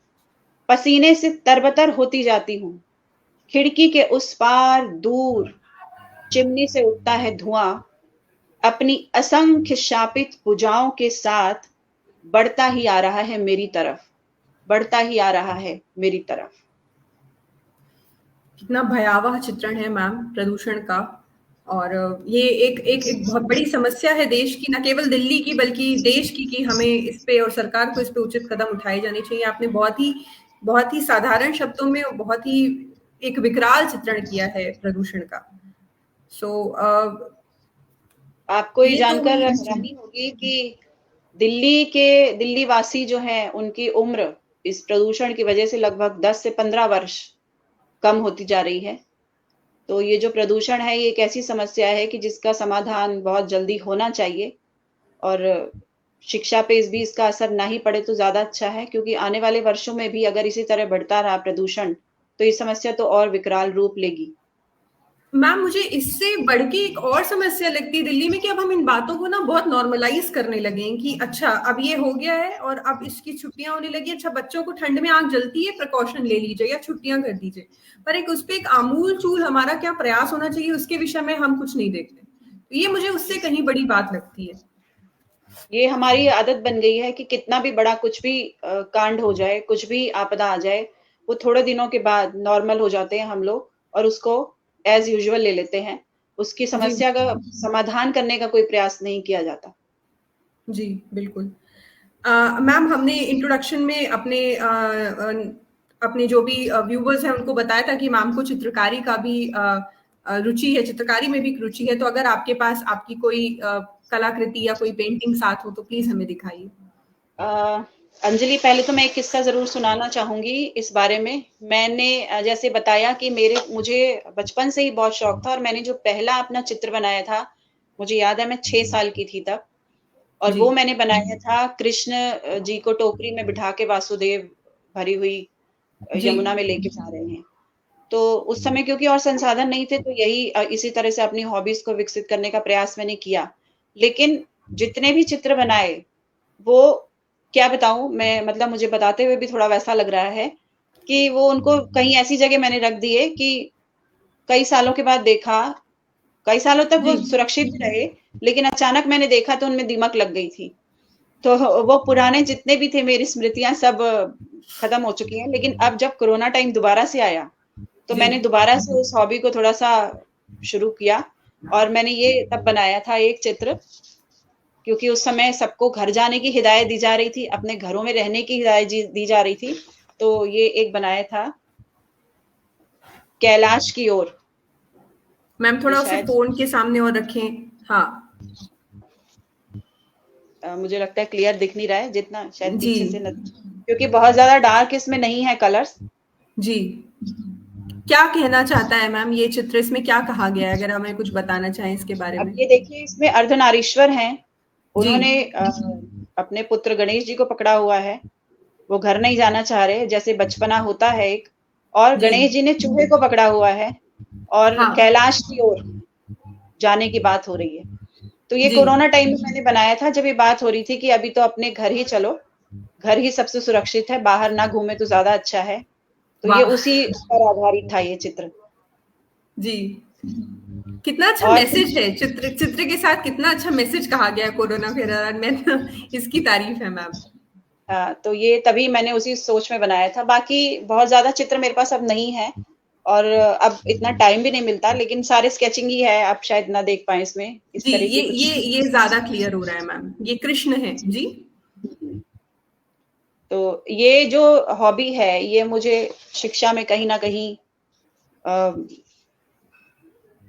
पसीने से तरबतर होती जाती हूँ। खिड़की के उस पार दूर चिमनी से उठता है धुआं, अपनी असंख्य शापित भुजाओं के साथ बढ़ता ही आ रहा है मेरी तरफ, बढ़ता ही आ रहा है मेरी तरफ। कितना भयावह चित्रण है मैम प्रदूषण का। और ये एक बहुत बड़ी समस्या है देश की, न केवल दिल्ली की बल्कि देश की, कि हमें इस पे और सरकार को इस पे उचित कदम उठाए जाने चाहिए। आपने बहुत ही साधारण शब्दों में बहुत ही एक विकराल चित्रण किया है प्रदूषण का। सो आपको ये ये तो जानकर जी हैरानी होगी कि दिल्ली वासी जो हैं उनकी उम्र इस प्रदूषण की वजह से लगभग 10 से 15 वर्ष कम होती जा रही है। तो ये जो प्रदूषण है ये एक ऐसी समस्या है कि जिसका समाधान बहुत जल्दी होना चाहिए, और शिक्षा पे इस भी इसका असर ना ही पड़े तो ज्यादा अच्छा है, क्योंकि आने वाले वर्षों में भी अगर इसी तरह बढ़ता रहा प्रदूषण तो ये समस्या तो और विकराल रूप लेगी। मैम, मुझे इससे बढ़ के एक और समस्या लगती है दिल्ली में कि अब हम इन बातों को ना बहुत नॉर्मलाइज करने लगे हैं कि अच्छा अब ये हो गया है और अब इसकी छुट्टियां होने लगी। अच्छा, बच्चों को ठंड में आंख जलती है, प्रिकॉशन ले लीजिए या छुट्टियां कर दीजिए, पर एक उस पर एक आमूल चूल हमारा क्या प्रयास होना चाहिए उसके विषय में हम कुछ नहीं देखते। तो ये मुझे उससे कहीं बड़ी बात लगती है। ये हमारी आदत बन गई है कि कितना भी बड़ा कुछ भी कांड हो जाए, कुछ भी आपदा आ जाए, वो थोड़े दिनों के बाद नॉर्मल हो जाते हैं हम लोग, और उसको एज यूजुअल ले लेते हैं। उसकी जी समस्या का समाधान करने का कोई प्रयास नहीं किया जाता। जी बिल्कुल। मैम हमने इंट्रोडक्शन में अपने जो भी व्यूवर्स हैं उनको बताया था कि मैम को चित्रकारी का भी रुचि है, चित्रकारी में भी रुचि है। तो अगर आपके पास आपकी कोई कलाकृति या कोई पेंटिंग साथ हो तो प्लीज हमें दिखाइए। अंजलि, पहले तो मैं एक किस्सा ज़रूर सुनाना चाहूँगी इस बारे में। मैंने जैसे बताया कि मुझे बचपन से ही बहुत शौक था, और मैंने जो पहला अपना चित्र बनाया था, मुझे याद है मैं 6 साल की थी तब, और जी वो मैंने बनाया था कृष्ण जी को टोकरी में बिठा के वासुदेव भरी हुई जी यमुना में लेके जा रहे हैं। तो उस समय क्योंकि और संसाधन नहीं थे, तो यही इसी तरह से अपनी हॉबीज को विकसित करने का प्रयास मैंने किया। लेकिन जितने भी चित्र बनाए, वो क्या बताऊं मैं, मतलब मुझे बताते हुए भी थोड़ा वैसा लग रहा है कि वो उनको कहीं ऐसी जगह मैंने रख दिए कि कई सालों के बाद देखा, कई सालों तक जी वो सुरक्षित भी रहे, लेकिन अचानक मैंने देखा तो उनमें दीमक लग गई थी। तो वो पुराने जितने भी थे, मेरी स्मृतियां सब खत्म हो चुकी हैं। लेकिन अब जब कोरोना टाइम दोबारा से आया, तो जी मैंने दोबारा से उस हॉबी को थोड़ा-सा शुरू किया, और मैंने ये तब बनाया था एक चित्र, क्योंकि उस समय सबको घर जाने की हिदायत दी जा रही थी, अपने घरों में रहने की हिदायत दी जा रही थी। तो ये एक बनाया था, कैलाश की ओर। मैम ये थोड़ा उसे शायद फोन के सामने और रखें। हाँ मुझे लगता है क्लियर दिख नहीं रहा है, जितना शायद जी पीछे से न, क्योंकि बहुत ज़्यादा डार्क इसमें नहीं है कलर्स। जी क्या कहना चाहता है मैम ये चित्र, इसमें क्या कहा गया है, अगर हमें कुछ बताना चाहें इसके बारे अब में। ये देखिए, इसमें अर्धनारीश्वर हैं। जी उन्होंने अपने पुत्र गणेश जी को पकड़ा हुआ है। वो घर नहीं जाना चाह रहे, जैसे बचपना होता है एक, और जी गणेश जी ने चूहे को पकड़ा हुआ है, और हाँ कैलाश की ओर जाने की बात हो रही है। तो ये जी कोरोना टाइम में मैंने बनाया था, जब ये बात हो रही थी कि अभी तो अपने घर ही चलो, घर ही सबसे सुरक्षित है, बाहर ना घूमे तो ज्यादा अच्छा है। तो ये वाह उसी पर आधारित था ये चित्र। जी कितना अच्छा और मैसेज है, चित्र चित्र के साथ कितना अच्छा मैसेज कहा गया है कोरोना के दौरान। मैं तो इसकी तारीफ है मैम। तो ये तभी मैंने उसी सोच में बनाया था। बाकी बहुत ज्यादा चित्र मेरे पास अब नहीं है, और अब इतना टाइम भी नहीं मिलता, लेकिन सारे स्केचिंग ही है। आप शायद ना देख पाए इसमें इस जी तरह ये के ये कुछ। ये ज्यादा क्लियर हो रहा है मैम, ये कृष्ण है जी। तो ये जो हॉबी है, ये मुझे शिक्षा में कहीं ना कहीं अ,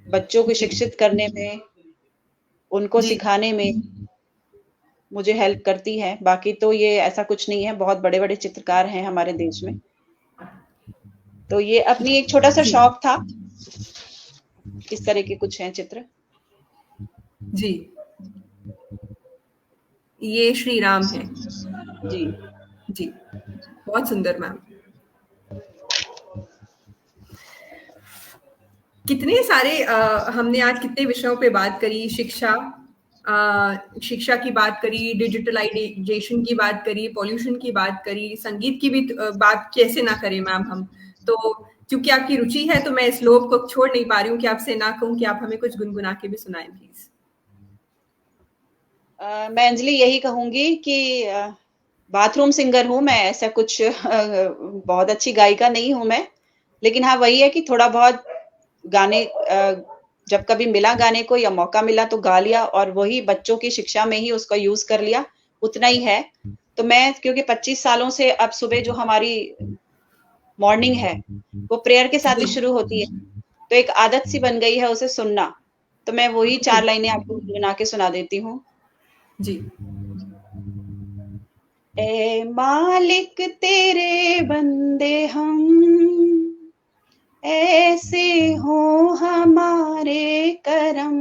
बच्चों को जी शिक्षित करने में, उनको जी सिखाने में मुझे हेल्प करती है। बाकी तो ये ऐसा कुछ नहीं है, बहुत बड़े बड़े चित्रकार हैं हमारे देश में। तो ये अपनी एक छोटा सा जी शौक था। इस तरह के कुछ हैं चित्र। जी ये श्री राम है जी। जी। बहुत सुंदर मैम। कितने सारे हमने आज कितने विषयों पे बात करी, शिक्षा की बात करी, डिजिटलाइजेशन की बात करी, पॉल्यूशन की बात करी, संगीत की भी बात कैसे ना करें मैम हम। तो क्योंकि आपकी रुचि है तो मैं इस लोभ को छोड़ नहीं पा रही हूँ कि आपसे ना कहूँ कि आप हमें कुछ गुनगुना के भी सुनाएं प्लीज। मैं अंजलि यही कहूंगी कि बाथरूम सिंगर हूँ मैं, ऐसा कुछ बहुत अच्छी गायिका नहीं हूँ मैं। लेकिन हाँ, वही है कि थोड़ा बहुत गाने, जब कभी मिला गाने को या मौका मिला तो गा लिया, और वही बच्चों की शिक्षा में ही उसका यूज कर लिया, उतना ही है। तो मैं, क्योंकि 25 सालों से अब सुबह जो हमारी मॉर्निंग है, वो प्रेयर के साथ जी ही शुरू होती है, तो एक आदत सी बन गई है उसे सुनना। तो मैं वही जी 4 लाइनें आपको गुनगुना के सुना देती हूँ। जी ए मालिक तेरे बंदे हम, ऐसे हो हमारे करम,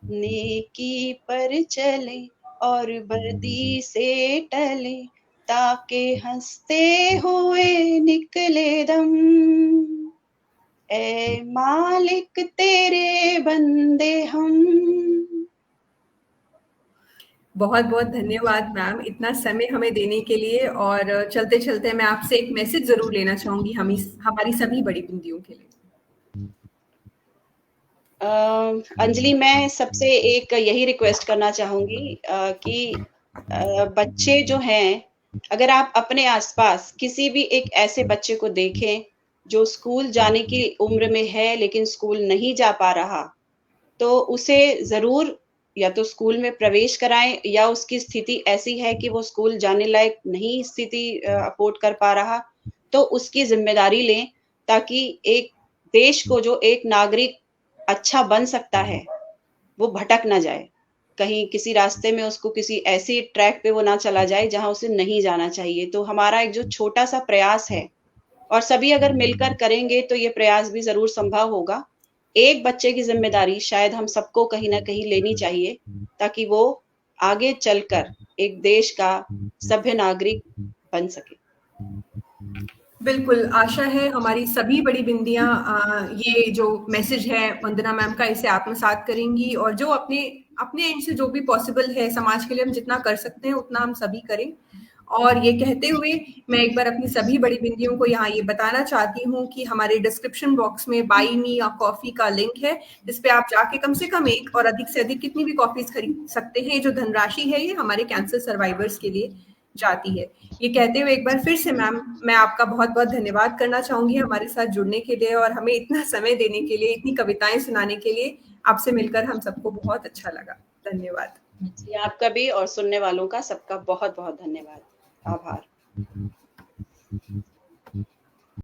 नेकी पर चले और बदी से टले, ताकि हंसते हुए निकले दम। ए मालिक तेरे बंदे हम। बहुत बहुत धन्यवाद मैम इतना समय हमें देने के लिए। और चलते चलते मैं आपसे एक मैसेज जरूर लेना चाहूंगी हम हमारी सभी बड़ी बिंदियों के लिए। अंजलि, मैं सबसे एक यही रिक्वेस्ट करना चाहूंगी कि बच्चे जो हैं, अगर आप अपने आसपास किसी भी एक ऐसे बच्चे को देखें जो स्कूल जाने की उम्र में है लेकिन स्कूल नहीं जा पा रहा, तो उसे जरूर या तो स्कूल में प्रवेश कराएं, या उसकी स्थिति ऐसी है कि वो स्कूल जाने लायक नहीं स्थिति अफोर्ड कर पा रहा, तो उसकी जिम्मेदारी लें, ताकि एक देश को जो एक नागरिक अच्छा बन सकता है वो भटक ना जाए, कहीं किसी रास्ते में उसको किसी ऐसी ट्रैक पे वो ना चला जाए जहां उसे नहीं जाना चाहिए। तो हमारा एक जो छोटा सा प्रयास है, और सभी अगर मिलकर करेंगे तो ये प्रयास भी जरूर संभव होगा। एक बच्चे की जिम्मेदारी शायद हम सबको कहीं ना कहीं लेनी चाहिए, ताकि वो आगे चलकर एक देश का सभ्य नागरिक बन सके। बिल्कुल, आशा है हमारी सभी बड़ी बिंदियाँ ये जो मैसेज है वंदना मैम का, इसे आत्मसात करेंगी, और जो अपने अपने एंड से जो भी पॉसिबल है समाज के लिए हम जितना कर सकते हैं उतना हम सभी करें। और ये कहते हुए मैं एक बार अपनी सभी बड़ी बिंदियों को यहाँ ये बताना चाहती हूँ कि हमारे डिस्क्रिप्शन बॉक्स में बाई मी या कॉफी का लिंक है, जिस पे आप जाके कम से कम एक और अधिक से अधिक कितनी भी कॉफीज खरीद सकते हैं। जो धनराशि है ये हमारे कैंसर सर्वाइवर्स के लिए जाती है। ये कहते हुए एक बार फिर से मैम, मैं आपका बहुत बहुत धन्यवाद करना चाहूंगी हमारे साथ जुड़ने के लिए और हमें इतना समय देने के लिए, इतनी कविताएं सुनाने के लिए। आपसे मिलकर हम सबको बहुत अच्छा लगा। धन्यवाद जी, आपका भी और सुनने वालों का सबका बहुत बहुत धन्यवाद, आभार।